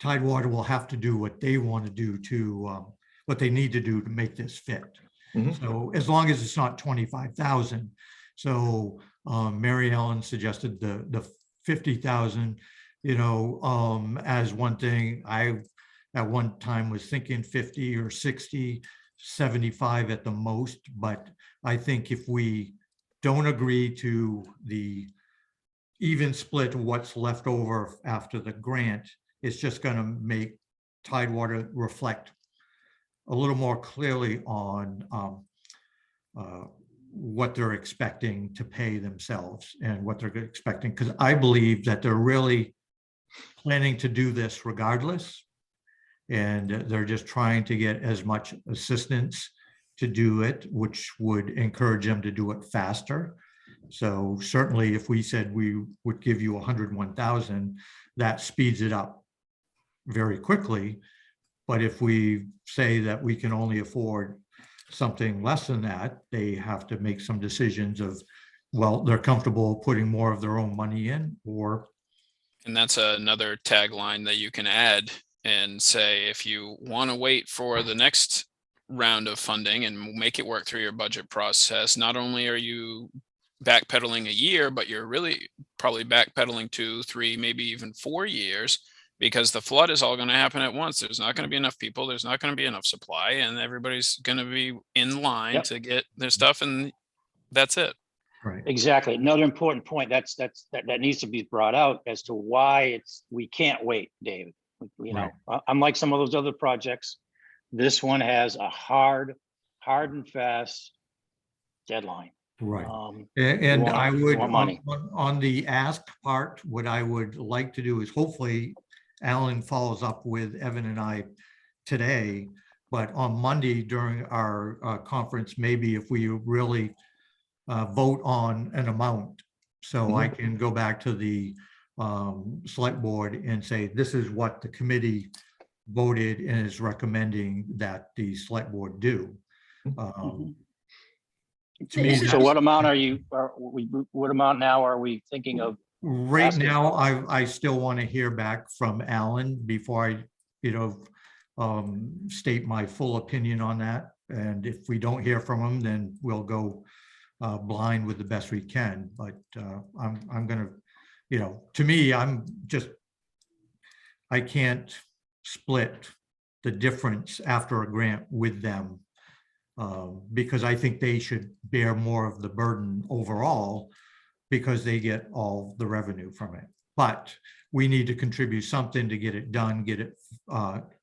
Tidewater will have to do what they want to do to what they need to do to make this fit. Mhm. So as long as it's not 25,000. So Mary Ellen suggested the 50,000, you know, as one thing. I at one time was thinking 50 or 60, 75 at the most. But I think if we don't agree to the even split of what's left over after the grant, it's just going to make Tidewater reflect a little more clearly on what they're expecting to pay themselves and what they're expecting. Because I believe that they're really planning to do this regardless. And they're just trying to get as much assistance to do it, which would encourage them to do it faster. So certainly if we said we would give you 101,000, that speeds it up very quickly. But if we say that we can only afford something less than that, they have to make some decisions of, well, they're comfortable putting more of their own money in, or. And that's another tagline that you can add and say, if you want to wait for the next round of funding and make it work through your budget process, not only are you backpedaling a year, but you're really probably backpedaling 2, 3, maybe even 4 years, because the flood is all going to happen at once. There's not going to be enough people. There's not going to be enough supply, and everybody's going to be in line Yep. to get their stuff, and that's it. Right. Exactly. Another important point that needs to be brought out as to why we can't wait, David. You know, unlike some of those other projects, this one has a hard and fast deadline. Right. We And want- I we would, want money. on the ask part, what I would like to do is hopefully Alan follows up with Evan and I today, but on Monday during our conference, maybe if we really vote on an amount, so I can go back to the select board and say, this is what the committee voted and is recommending that the select board do. To me, So what amount what amount now are we thinking of? right asking now, I still want to hear back from Alan before I, you know, state my full opinion on that. And if we don't hear from him, then we'll go blind with the best we can. But I'm gonna, you know, to me, I can't split the difference after a grant with them. Because I think they should bear more of the burden overall because they get all the revenue from it. But we need to contribute something to get it done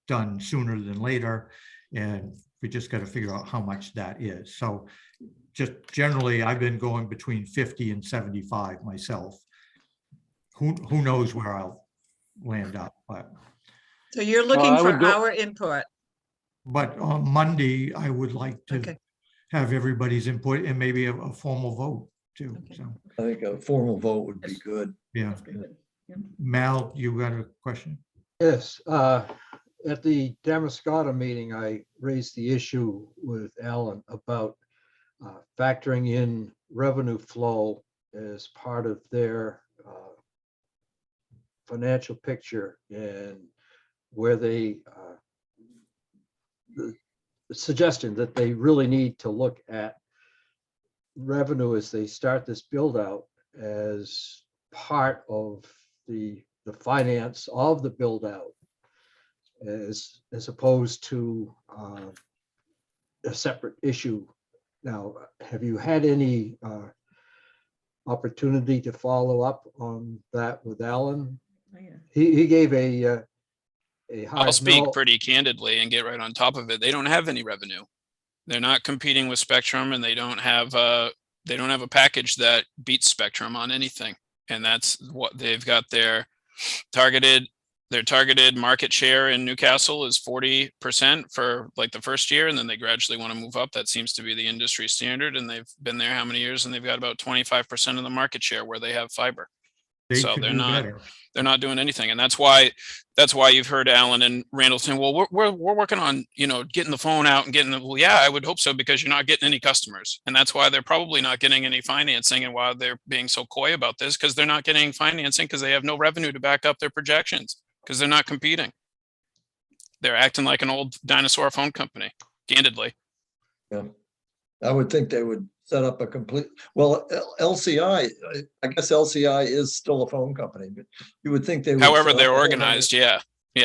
done sooner than later. And we just got to figure out how much that is. So just generally, I've been going between 50 and 75 myself. Who knows where I'll land up, but. So you're looking I for would go- our input. But on Monday, I would like to Okay. have everybody's input and maybe a formal vote too. Okay. So, I think a formal vote would be Yes. good. yeah. Yeah. Mal, you got a question? Yes, at the Damariscotta meeting, I raised the issue with Alan about factoring in revenue flow as part of their financial picture, and where the suggestion that they really need to look at revenue as they start this build out as part of the finance of the build out. as opposed to a separate issue. Now, have you had any opportunity to follow up on that with Alan? Oh, yeah. He gave a I'll hard speak no. pretty candidly and get right on top of it. They don't have any revenue. They're not competing with Spectrum, and they don't have a package that beats Spectrum on anything. And that's what they've got. Their targeted market share in Newcastle is 40% for like the first year, and then they gradually want to move up. That seems to be the industry standard, and they've been there how many years, and they've got about 25% of the market share where they have fiber. They So could they're do not better. they're not doing anything, and that's why you've heard Alan and Randall saying, well, we're working on, getting the phone out and getting the, well, yeah, I would hope so, because you're not getting any customers, and that's why they're probably not getting any financing, and why they're being so coy about this, because they're not getting financing because they have no revenue to back up their projections, because they're not competing. They're acting like an old dinosaur phone company, candidly. Yeah. I would think they would set up a complete, well, LCI, I guess LCI is still a phone company, but you would think they would. However set they're up a- organized, yeah,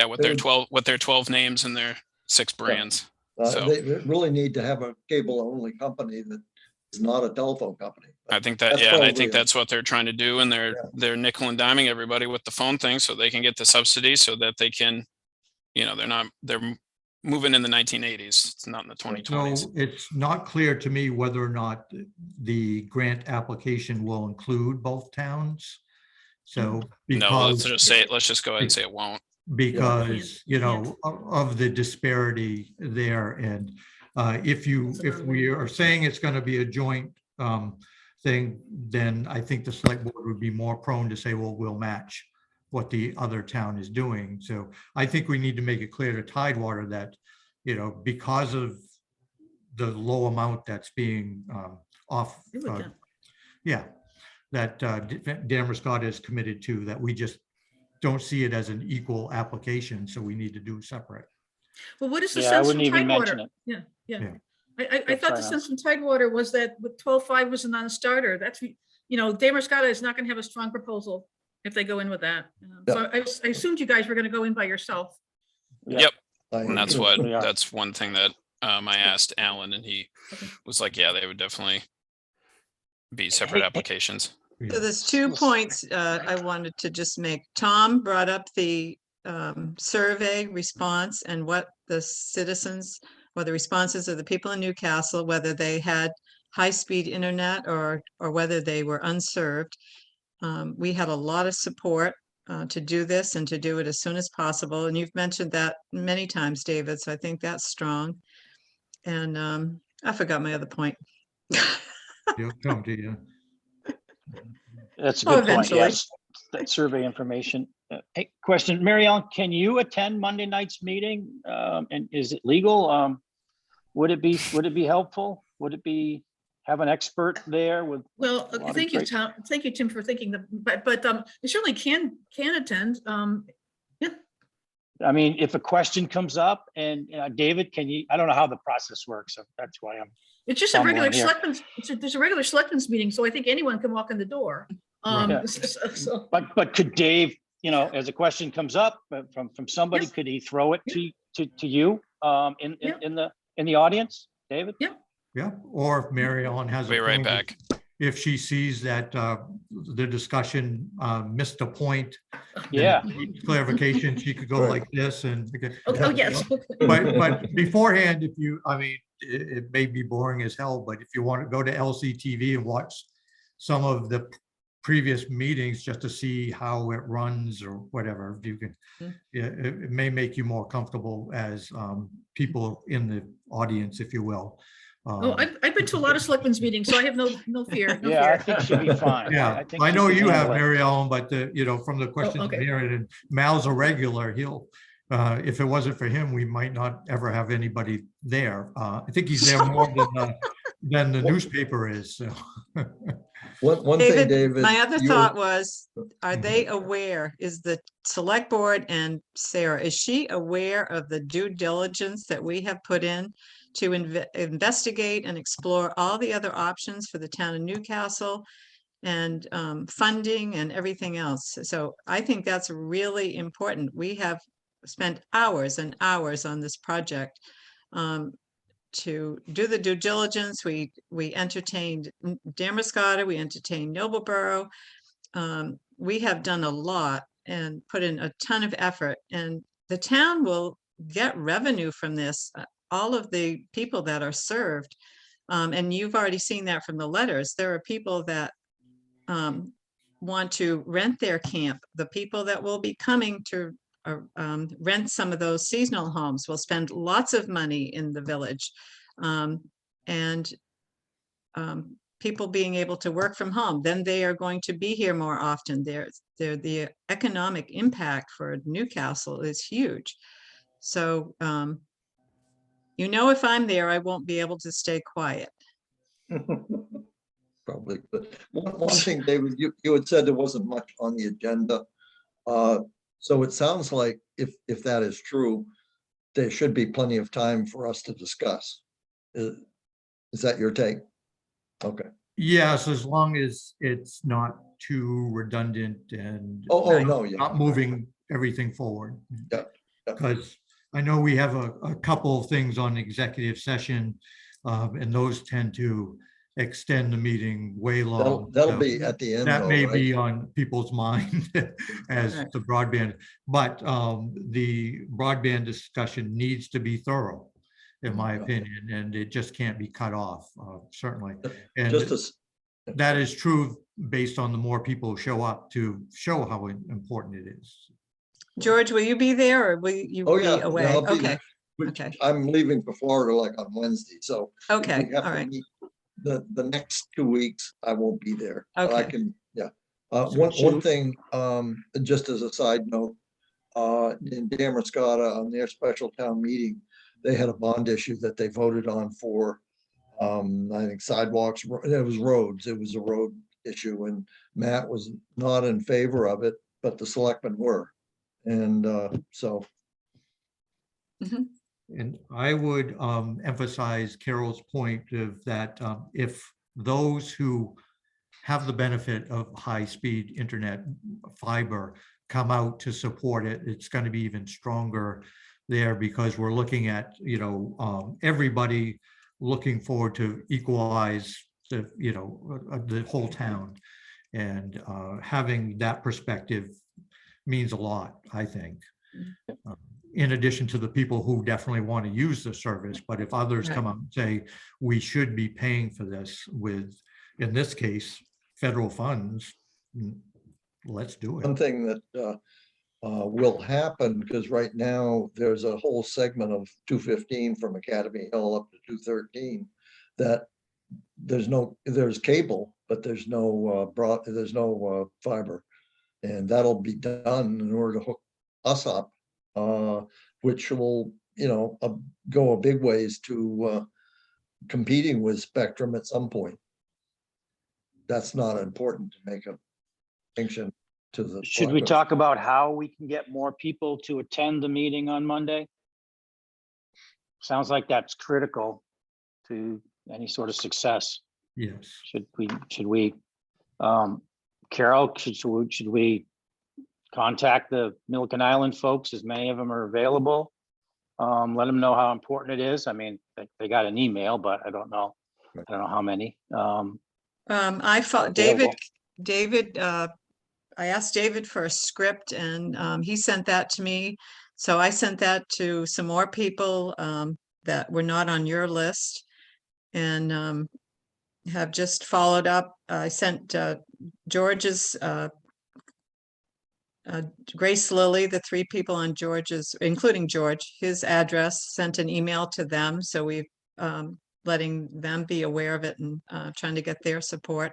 with They their 12 names and their 6 brands. So They really need to have a cable-only company that is not a telephone company. I think that, That's and I probably think a- that's what they're trying to do, and they're nickel and diming everybody with the phone thing so they can get the subsidy, so that they can, they're moving in the 1980s. It's not in the 2020s. So it's not clear to me whether or not the grant application will include both towns. So No, let's because, just say it. Let's just go ahead and say it won't. because, Can't. of the disparity there. And if we are saying it's going to be a joint thing, then I think the select board would be more prone to say, well, we'll match what the other town is doing. So I think we need to make it clear to Tidewater that, because of the low amount that's being off, It would count. that Damariscotta is committed to, that we just don't see it as an equal application, so we need to do separate. Well, what is the Yeah, I sense from wouldn't even mention Tidewater? it. Yeah. Yeah. I That's thought fair the sense from Tidewater was that with 12.5 was a non-starter. That's, Damariscotta is not going to have a strong proposal if they go in with that. So I assumed you guys were going to go in by yourself. Yeah. Yep. I- And that's Yeah. that's one thing that I asked Alan, and he Okay. was like, yeah, they would definitely be separate Hey, applications. Yeah. So there's 2 points I wanted to just make. Tom brought up the survey response and what the citizens, or the responses of the people in Newcastle, whether they had high-speed internet or whether they were unserved. We had a lot of support to do this and to do it as soon as possible. And you've mentioned that many times, David, so I think that's strong. And I forgot my other point. It'll come to you. That's a Oh, good point. eventually. Yes, that survey information. Hey, question, Mary Ellen, can you attend Monday night's meeting? And is it legal? Would it be helpful? Would it be, have an expert there with? Well, a lot of thank you, great- Tom. Thank you, Tim, for thinking that, but you certainly can attend. I mean, if a question comes up and David, I don't know how the process works, so that's why I'm. It's just a Someone regular here. selectmen's, there's a regular selectmen's meeting, so I think anyone can walk in the door. Yeah. So, But could Dave, as a question comes up from somebody, Yes. could he throw it to you in the audience, David? Yeah, or if Mary Ellen has. Be a right point, back. If she sees that the discussion missed a point. and Yeah. needs clarification, she could go Right. like this and. oh, yes. But beforehand, it may be boring as hell, but if you want to go to LCTV and watch some of the previous meetings just to see how it runs or whatever, if you can, it may make you more comfortable as people in the audience, if you will. Oh, I've been to a lot of selectmen's meetings, so I have no fear. No Yeah, I fear. think she'll be fine. Yeah, think I she know can you have, handle it. Mary Ellen, but from the questions okay. I'm hearing, and Mal's a regular, if it wasn't for him, we might not ever have anybody there. I think he's there more than the newspaper is, so. One thing, David, David. my other you- thought was, are they aware, is the select board and Sarah, is she aware of the due diligence that we have put in to investigate and explore all the other options for the town of Newcastle and funding and everything else? So I think that's really important. We have spent hours and hours on this project. To do the due diligence, we entertained Damariscotta, we entertained Nobleboro. We have done a lot and put in a ton of effort, and the town will get revenue from this. All of the people that are served, and you've already seen that from the letters. There are people that want to rent their camp. The people that will be coming to rent some of those seasonal homes will spend lots of money in the village. And people being able to work from home, then they are going to be here more often. The economic impact for Newcastle is huge. So, if I'm there, I won't be able to stay quiet. Probably, but one thing, David, you had said there wasn't much on the agenda. So it sounds like if that is true, there should be plenty of time for us to discuss. Is that your take? Okay. Yes, as long as it's not too redundant and Oh, no, yeah. not moving everything forward. Yeah, yeah. Because I know we have a couple of things on executive session, and those tend to extend the meeting way long. That'll So be at the end. that though, may right? be on people's mind as Right. the broadband, but the broadband discussion needs to be thorough, in my Yeah. opinion, and it just can't be cut off, certainly. And Just as, that is true based on the more people who show up to show how important it is. George, will you be there, or will you oh be yeah, away? I'll be Okay, there. okay. I'm leaving for Florida like on Wednesday, so. if Okay, we have all to right. meet The next 2 weeks, I won't be there. But I Okay. can, yeah. So One thing, just as a side note, in Damariscotta on their special town meeting, they had a bond issue that they voted on for, I think sidewalks, it was roads, it was a road issue, and Matt was not in favor of it, but the selectmen were. And so, And I would emphasize Carol's point of that if those who have the benefit of high-speed internet fiber come out to support it, it's going to be even stronger there, because we're looking at, everybody looking forward to equalize the whole town. And having that perspective means a lot, I think. In addition to the people who definitely want to use the service, but if others Right. come up and say, we should be paying for this with, in this case, federal funds, let's do one it. thing that will happen, because right now there's a whole segment of 215 from Academy Hill up to 213 that there's cable, but there's no fiber, and that'll be done in order to hook us up, which will go a big ways to competing with Spectrum at some point. That's not important to make a distinction to the. Should we broadband. talk about how we can get more people to attend the meeting on Monday? Sounds like that's critical to any sort of success. Yes. Should we, Carol, should we contact the Milliken Island folks, as many of them are available? Let them know how important it is. I mean, they got an email, but I don't know how many. I thought available. David, I asked David for a script, and he sent that to me. So I sent that to some more people that were not on your list, and have just followed up. I sent George's, Grace Lilly, the 3 people on George's, including George, his address, sent an email to them. So we've letting them be aware of it and trying to get their support.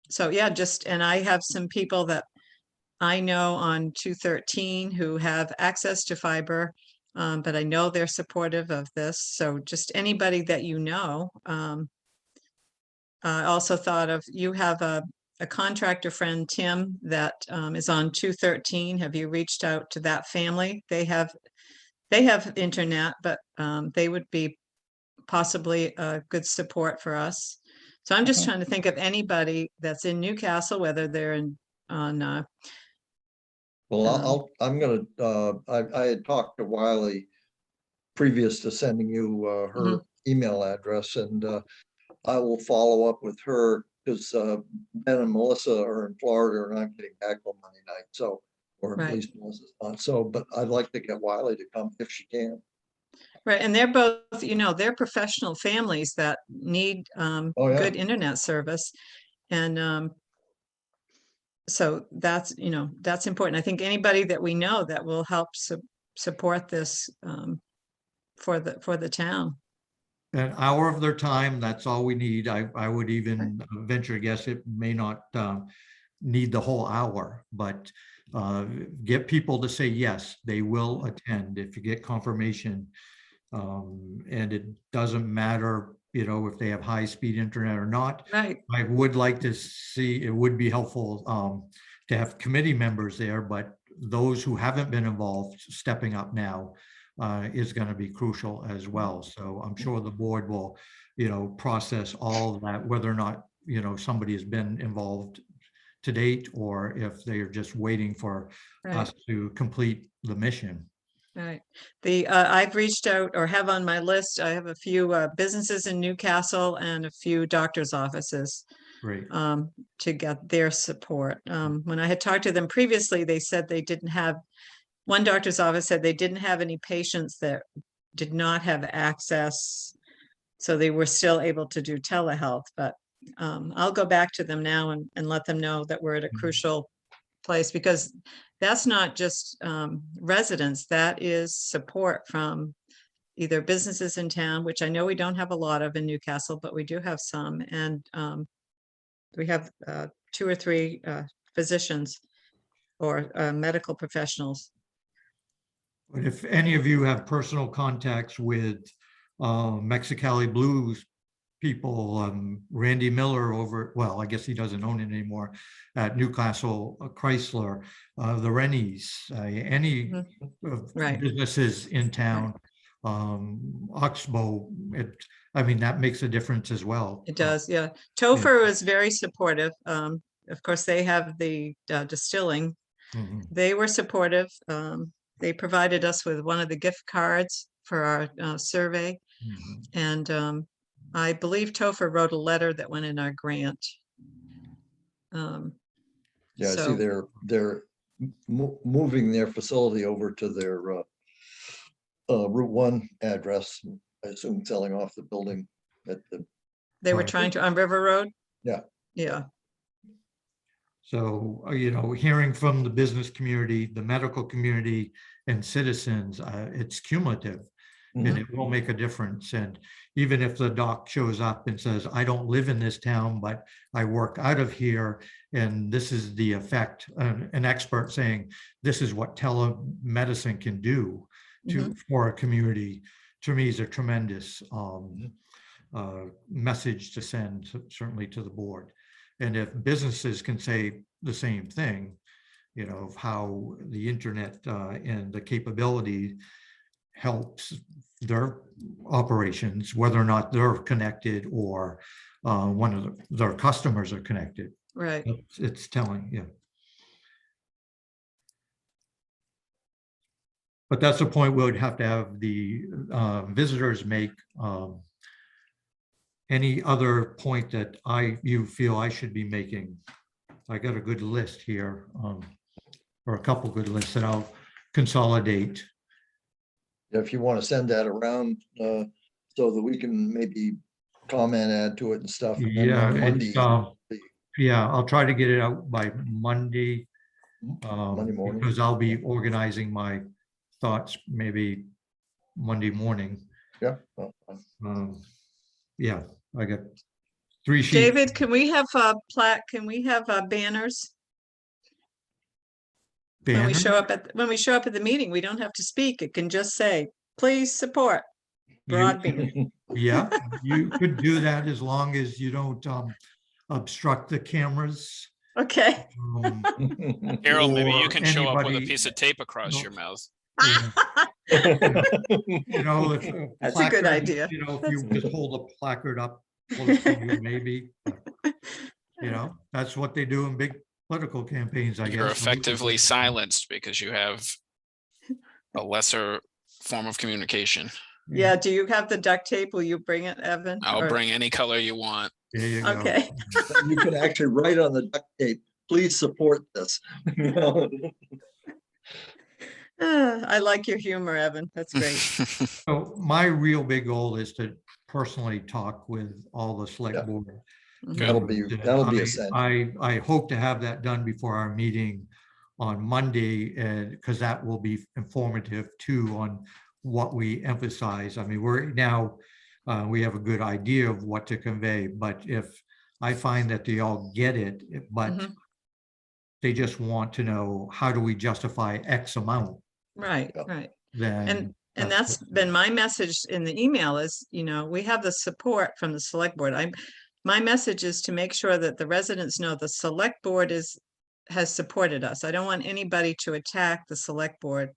So yeah, and I have some people that I know on 213 who have access to fiber, but I know they're supportive of this. So just anybody that I also thought of, you have a contractor friend, Tim, that is on 213. Have you reached out to that family? They have internet, but they would be possibly a good support for us. So I'm just trying to think of anybody that's in Newcastle, whether they're on Well, Um, I'm gonna, I had talked to Wiley previous to sending you her email address, and I will follow up with her because Ben and Melissa are in Florida and I'm getting back on Monday night, so, or at Right. least Melissa's not, so, but I'd like to get Wiley to come if she can. Right, and they're both, they're professional families that need Oh, yeah. good internet service. And so that's, that's important. I think anybody that we know that will help support this for the town. An hour of their time, that's all we need. I would even venture a guess it may not need the whole hour, but get people to say yes, they will attend if you get confirmation. And it doesn't matter, if they have high-speed internet or not. Right, I would like to see, it would be helpful to have committee members there, but those who haven't been involved stepping up now is going to be crucial as well. So I'm sure the board will, process all of that, whether or not, somebody has been involved to date, or if they are just waiting for right, us to complete the mission. right. I've reached out, or have on my list, I have a few businesses in Newcastle and a few doctor's offices Great. to get their support. When I had talked to them previously, they said they didn't have, one doctor's office said they didn't have any patients that did not have access. So they were still able to do telehealth, but I'll go back to them now and let them know that we're at a crucial place, because that's not just residents, that is support from either businesses in town, which I know we don't have a lot of in Newcastle, but we do have some. And we have 2 or 3 physicians or medical professionals. But if any of you have personal contacts with Mexicali Blues people, Randy Miller over, well, I guess he doesn't own it anymore, at Newcastle Chrysler, the Rennies, any of Right. businesses in town, Oxbow, I mean, that makes a difference as well. It does, yeah. Topher was very supportive. Of course, they have the distilling. They were supportive. They provided us with one of the gift cards for our survey. And I believe Topher wrote a letter that went in our grant. Yeah, I see So- they're moving their facility over to their Route 1 address, I assume selling off the building at the, They were Right. trying to, on River Road? Yeah. Yeah, So, hearing from the business community, the medical community, and citizens, it's cumulative. And it will make a difference. And even if the doc shows up and says, I don't live in this town, but I work out of here, and this is the effect, an expert saying, this is what telemedicine can do for a community, to me is a tremendous message to send, certainly to the board. And if businesses can say the same thing, of how the internet and the capability helps their operations, whether or not they're connected or one of their customers are connected. right. It's telling, yeah. But that's the point we would have to have the visitors make. Any other point that you feel I should be making? I got a good list here, or a couple good lists that I'll consolidate. if you want to send that around so that we can maybe comment, add to it and stuff. And then Yeah, on Monday, yeah, I'll try to get it out by Monday. Monday morning. Because I'll be organizing my thoughts maybe Monday morning. Yeah. Yeah, I got 3 sheets. David, can we have a plaque? Can we have banners? When we Banner? show up at the meeting, we don't have to speak. It can just say, please support broadband. Yeah, you could do that as long as you don't obstruct the cameras. Okay. Carol, maybe you Or can show up with a anybody- piece of tape across No. your mouth. If That's a good placard, idea. If you just hold a placard up, close to you, maybe. That's what they do in big political campaigns, I guess. You're effectively silenced because you have a lesser form of communication. Yeah, do you have the duct tape? Will you bring it, Evan? I'll Or- bring any color you want. There you go. Okay. You can actually write on the duct tape, please support this. You know? I like your humor, Evan. That's great. So my real big goal is to personally talk with all the Yeah. select board. Mhm. That'll be essential. I hope to have that done before our meeting on Monday, and because that will be informative too on what we emphasize. I mean, we're now, we have a good idea of what to convey, but if I find that they all get it, but Mhm. they just want to know, how do we justify X amount? Right, Yeah. right. Then. And that's been my message in the email is, we have the support from the select board. My message is to make sure that the residents know the select board has supported us. I don't want anybody to attack the select board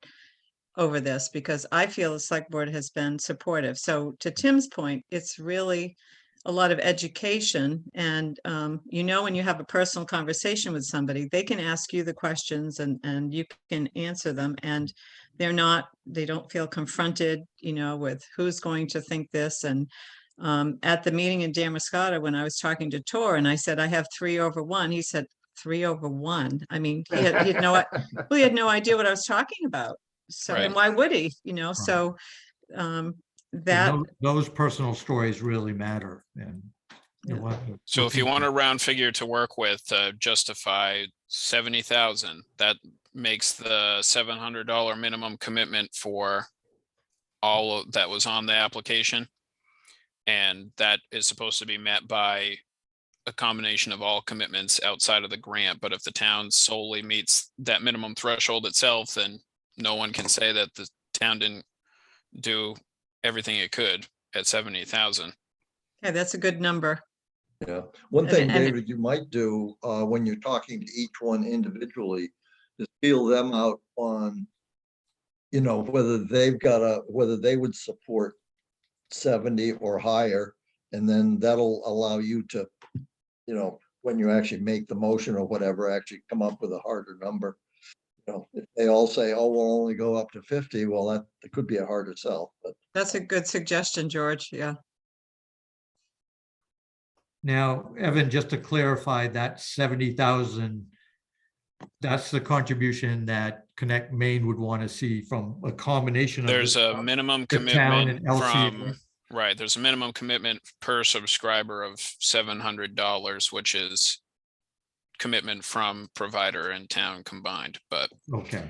over this because I feel the select board has been supportive. So to Tim's point, it's really a lot of education. And when you have a personal conversation with somebody, they can ask you the questions and you can answer them. And they don't feel confronted, with who's going to think this. And at the meeting in Damariscotta, when I was talking to Tor and I said, I have 3/1, he said, 3/1. I mean, he had no idea what I was talking about. So, Right. and why would he, so that. Those personal stories really matter. And you Yeah. want to So look if you want into a round figure to work with, justify 70,000, that makes the $700 minimum commitment for all that was on the application. And that is supposed to be met by a combination of all commitments outside of the grant. But if the town solely meets that minimum threshold itself, then no one can say that the town didn't do everything it could at 70,000. Okay, that's a good number. Yeah, one And- thing, and- David, you might do when you're talking to each one individually is feel them out on, whether whether they would support 70 or higher, and then that'll allow you to, when you actually make the motion or whatever, actually come up with a harder number. If they all say, oh, we'll only go up to 50, well, that could be a harder sell, but. That's a good suggestion, George. Yeah. Now, Evan, just to clarify, that 70,000, that's the contribution that Connect Maine would want to see from a combination of. There's a minimum the town commitment and LCA. from, right, there's a minimum commitment per subscriber of $700, which is commitment from provider and town combined. But Okay,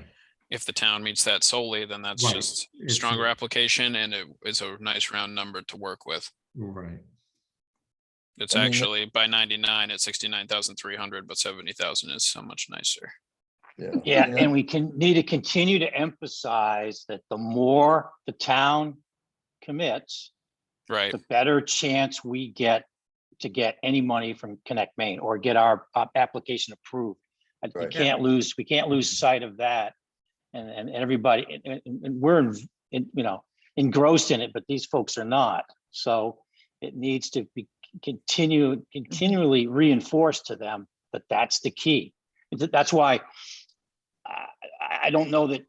if the town meets that solely, then that's Right. just It's stronger a- application, and it is a nice round number to work with. right. It's I mean, actually by 99 at 69,300, but 70,000 is so much nicer. Yeah, and we need to continue to emphasize that the more the town commits, Right. the better chance we get to get any money from Connect Maine or get our application approved. We Right. can't lose sight of that. And everybody, and we're engrossed in it, but these folks are not. So it needs to be continually reinforced to them that that's the key. That's why I don't know that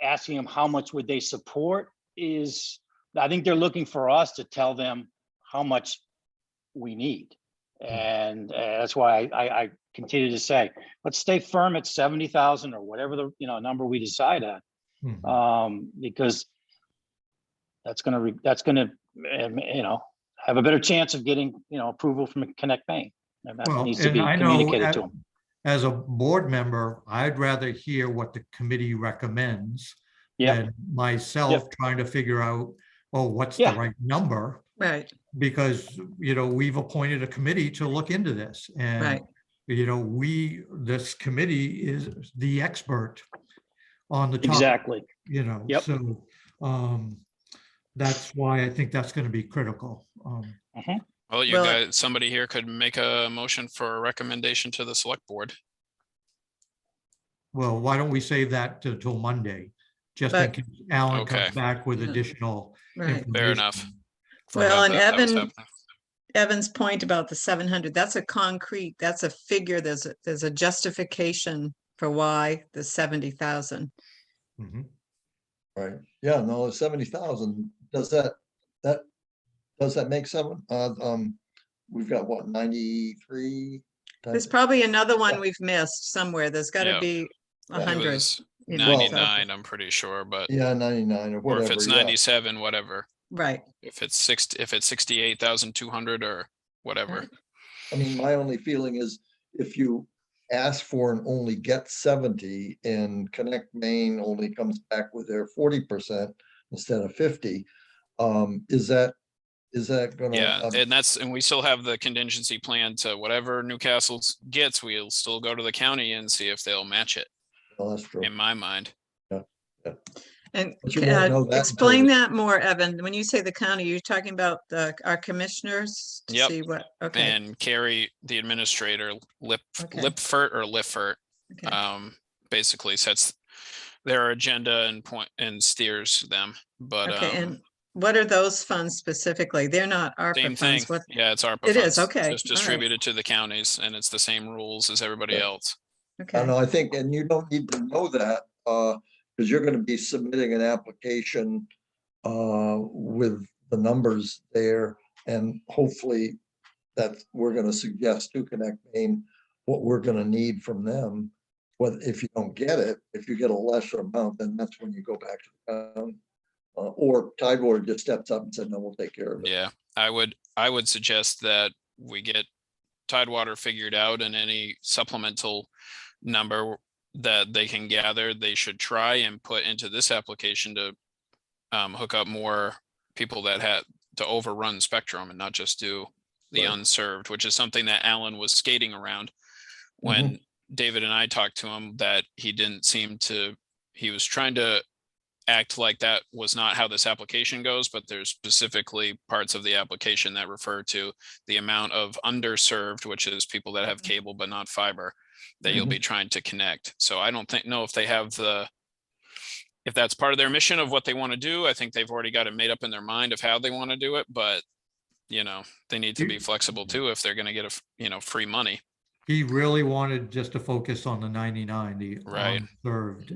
asking them how much would they support is, I think they're looking for us to tell them how much we need. And that's why I continue to say, let's stay firm at 70,000 or whatever the number we decide on, Mhm. because that's gonna have a better chance of getting approval from Connect Maine, and that Well, needs to be and I know communicated to them. as a board member, I'd rather hear what the committee recommends Yeah, than myself trying to figure out, oh, what's the Yeah. right number? Right. Because, we've appointed a committee to look into this. And, Right. This committee is the expert on the topic. exactly. Yep. So that's why I think that's going to be critical. Well, you Well, guys, somebody here could make a motion for a recommendation to the select board. Well, why don't we save that till Monday? Just in But- case Alan Okay. comes back with Yeah. additional Right. information. Fair enough. Well, Forgot and that was Evan, happening. Evan's point about the 700, that's a concrete, that's a figure, there's a justification for why the 70,000. Mhm. Right, yeah, no, 70,000, does that make seven? We've got what, 93? There's probably another one we've missed somewhere. There's gotta Yeah. be Yeah. a It hundred. was you know, so- 99, I'm pretty sure, but, Yeah, 99 or or whatever. if it's yeah. 97, whatever. Right, If it's 68,200 or whatever. Right. I mean, my only feeling is if you ask for and only get 70 and Connect Maine only comes back with their 40% instead of 50, is that gonna? Yeah, and we still have the contingency plan to whatever Newcastle gets, we'll still go to the county and see if they'll match it, Oh, that's true. in my mind. and But you won't know that explain until- that more, Evan. When you say the county, you're talking about our commissioners to Yep. see what, okay, And Carrie, the administrator, Okay. Liffert, okay, basically sets their agenda and point and steers them, but, okay, and what are those funds specifically? They're not same ARPA thing. funds, what, Yeah, it's ARPA It is, funds, okay, just all right. distributed to the counties, and it's the same rules as everybody Yeah. else. I okay, know, I think, and you don't need to know that, because you're gonna be submitting an application with the numbers there, and hopefully that we're gonna suggest to Connect Maine what we're gonna need from them. Whether, if you don't get it, if you get a lesser amount, then that's when you go back to the town. Or Tidewater just steps up and said, no, we'll take care of it. Yeah, I would suggest that we get Tidewater figured out, and any supplemental number that they can gather, they should try and put into this application to hook up more people that had to overrun Spectrum and not just do the Right. unserved, which is something that Alan was skating around when David and I talked to him, that he didn't seem to, he was trying to act like that was not how this application goes, but there's specifically parts of the application that refer to the amount of underserved, which is people that have cable but not fiber, that you'll be trying to connect. So I don't know if they have if that's part of their mission of what they want to do. I think they've already got it made up in their mind of how they want to do it, but they need to be flexible too if they're going to get free money. He really wanted just to focus on the 99, the Right. unserved.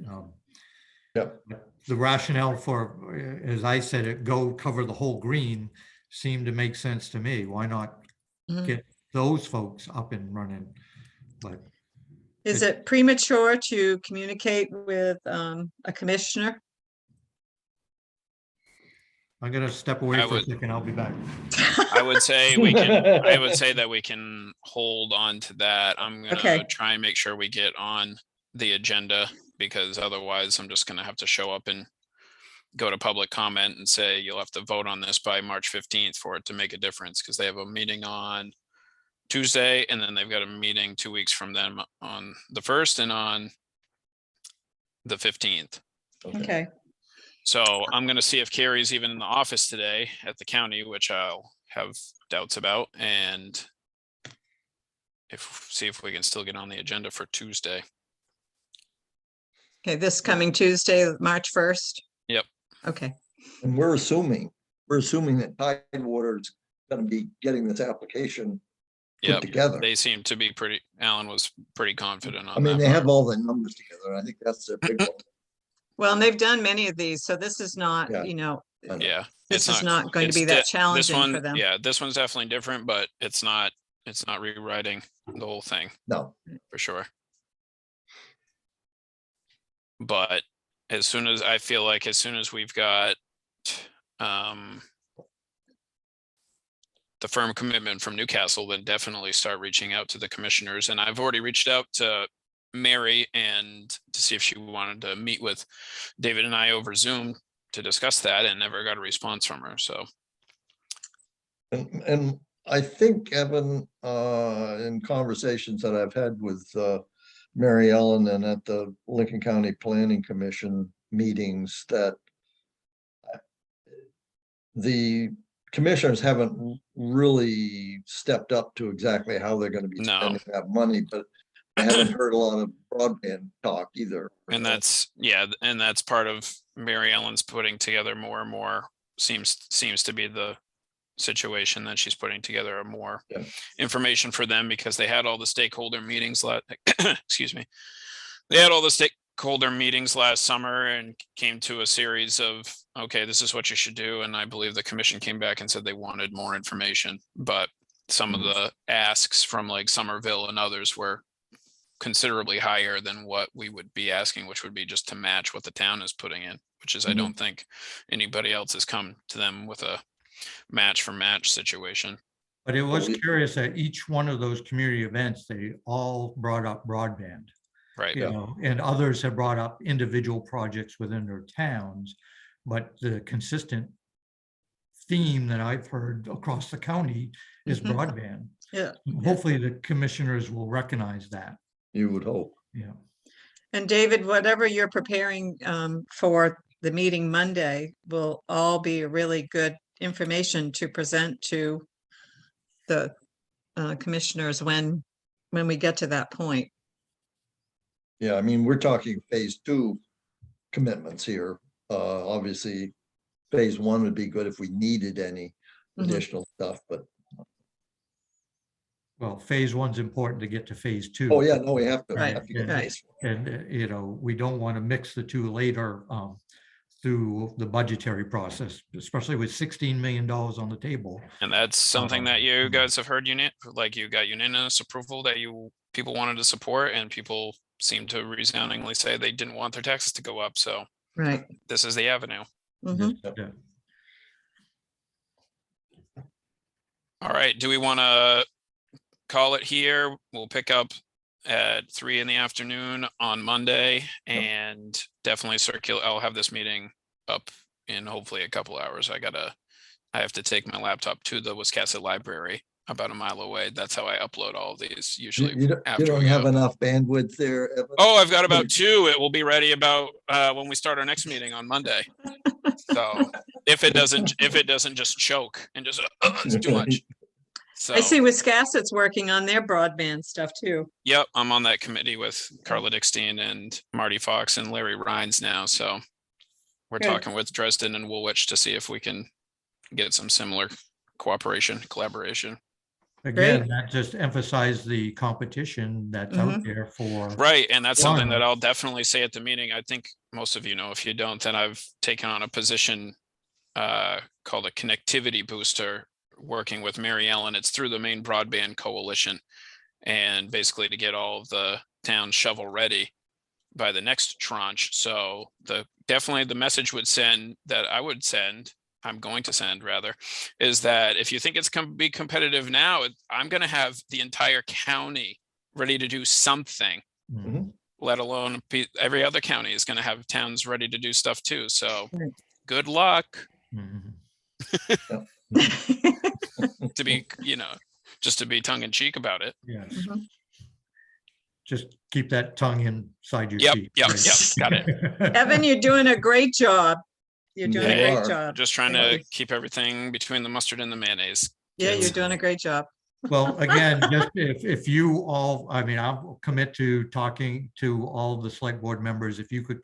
Yep. The rationale for, as I said, it go cover the whole green seemed to make sense to me. Why not Mhm. get those folks up and running? But Is it premature to communicate with a commissioner? I'm gonna step away I for a would- second. I'll be back. I would say I would say that we can hold on to that. I'm gonna Okay. try and make sure we get on the agenda, because otherwise I'm just gonna have to show up and go to public comment and say, you'll have to vote on this by March 15th for it to make a difference, because they have a meeting on Tuesday, and then they've got a meeting 2 weeks from them on the 1st and on the 15th. Okay, So I'm gonna see if Carrie's even in the office today at the county, which I'll have doubts about, and see if we can still get on the agenda for Tuesday. okay, this coming Tuesday, March 1st? Yep. Okay, And we're assuming that Tidewater's gonna be getting this application put Yep. together. They seem to be Alan was pretty confident on I mean, that they have part. all the numbers together. I think that's their big one. well, and they've done many of these, so this is not, Yeah. you know, I know. Yeah. this it's is not going to be that this challenging one, for them. yeah, this one's definitely different, but it's not rewriting the whole thing No, for sure. But as soon as we've got the firm commitment from Newcastle, then definitely start reaching out to the commissioners. And I've already reached out to Mary and to see if she wanted to meet with David and I over Zoom to discuss that, and never got a response from her. So and I think, Evan, in conversations that I've had with Mary Ellen and at the Lincoln County Planning Commission meetings, that the commissioners haven't really stepped up to exactly how they're gonna be No. spending that money, but I haven't heard a lot of broadband talk either. and that's part of Mary Ellen's putting together more and more seems to be the situation that she's putting together a more Yeah. information for them, because they had all the stakeholder meetings excuse me. They had all the stakeholder meetings last summer and came to a series of, okay, this is what you should do. And I believe the commission came back and said they wanted more information, but some of the asks from like Somerville and others were considerably higher than what we would be asking, which would be just to match what the town is putting in, which is, I don't think anybody else has come to them with a match for match situation. But it was we- curious that each one of those community events, they all brought up broadband. Right. You know, and others have brought up individual projects within their towns, but the consistent theme that I've heard across the county is Mhm. broadband. Yeah. Hopefully the commissioners will recognize that, You would hope. yeah. And David, whatever you're preparing for the meeting Monday will all be really good information to present to the commissioners when we get to that point. Yeah, I mean, we're talking phase 2 commitments here. Obviously, phase 1 would be good if we needed any Mhm. additional stuff, but, Well, phase 1's important to get to phase 2. oh yeah, no, we have to. Right, have to get right. phase 1. And, you know, we don't want to mix the two later through the budgetary process, especially with $16 million on the table. And that's something that you Mhm. guys have heard like you got unanimous approval that people wanted to support, and people seem to resoundingly say they didn't want their taxes to go up. So Right. this is the avenue. Mhm. Yeah. All right. Do we want to call it here? We'll pick up at 3 p.m. on Monday, and definitely circulate. I'll have this meeting up in hopefully a couple hours. I have to take my laptop to the Wiscasset Library about a mile away. That's how I upload all of these usually. You after don't we have go. enough bandwidth there, Evan? Oh, I've got about 2. It will be ready about when we start our next meeting on Monday. So if it doesn't just choke and just it's too much. So I see Wiscasset's working on their broadband stuff too. yep, I'm on that committee with Carla Dickstein and Marty Fox and Larry Rhines now. So we're Good. talking with Dresden and Woolwich to see if we can get some similar collaboration. Again, that just emphasized the competition that's out there for. Right. And that's something that Why? I'll definitely say at the meeting. I think most of you know. If you don't, then I've taken on a position called a connectivity booster, working with Mary Ellen. It's through the main broadband coalition, and basically to get all of the towns shovel ready by the next tranche. So definitely the message I'm going to send rather, is that if you think it's be competitive now, I'm going to have the entire county ready to do something, Mhm. let alone every other county is going to have towns ready to do stuff too. So Right. good luck Mhm. to be, just to be tongue in cheek about it. Yes. Mhm. Just keep that tongue inside your Yep, teeth. yep, right? yep, got it. Evan, you're doing a great job. You're doing a You great are. job. Just trying Thank to you. keep everything between the mustard and the mayonnaise. Yeah, kids. you're doing a great job. Well, again, just if you all, I mean, I'll commit to talking to all the select board members. If you could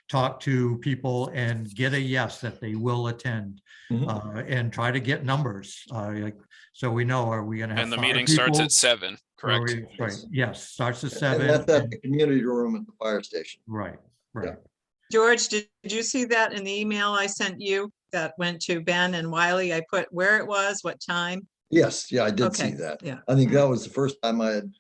talk to people and get a yes that they will attend, and try to get numbers, so we know, are we gonna have And the 5 meeting starts people? at 7, Are correct? we- Right, yes, starts at And 7. that's at the community room at the fire station. Right, right. George, did you see that in the email I sent you that went to Ben and Wiley? I put where it was, what time. Yes, yeah, I did see Okay, that. yeah. I think that was the first time I had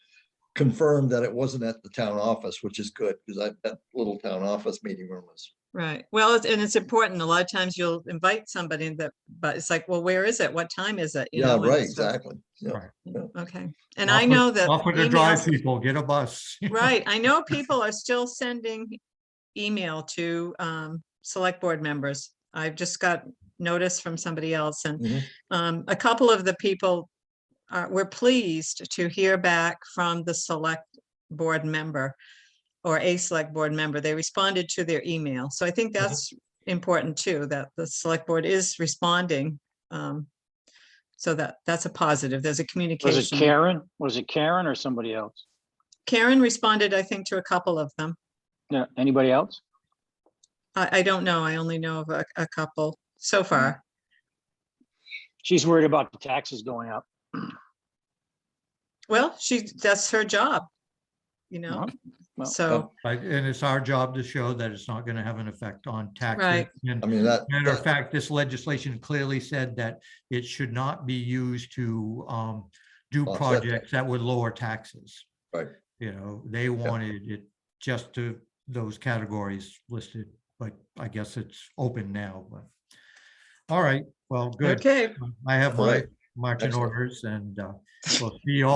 confirmed that it wasn't at the town office, which is good, because that little town office meeting room was. Right. Well, and it's important. A lot of times you'll invite somebody but it's like, well, where is it? What time is it? You Yeah, know, and right, so- exactly. Yeah. Right. Okay. And I know that Offer to drive emails, people, get a bus. right. I know people are still sending email to select board members. I've just got notice from somebody else, and Mhm. a couple of the people were pleased to hear back from the select board member or a select board member. They responded to their email. So I think that's important too, that the select board is responding. So that's a positive. There's a communication. Was it Karen? Was it Karen or somebody else? Karen responded, I think, to a couple of them. Yeah, anybody else? I don't know. I only know of a couple so far. She's worried about the taxes going up. Well, that's her job, you know, Well, well, so, Right, and it's our job to show that it's not going to have an effect on taxes. Right. And I mean, that, matter of fact, this legislation clearly said that it should not be used to do Offset projects that would lower taxes. right. You know, they wanted it just to those categories listed, but I guess it's open now, but. All right, well, good. okay. I have All my right. marching Excellent. orders and we'll see you all.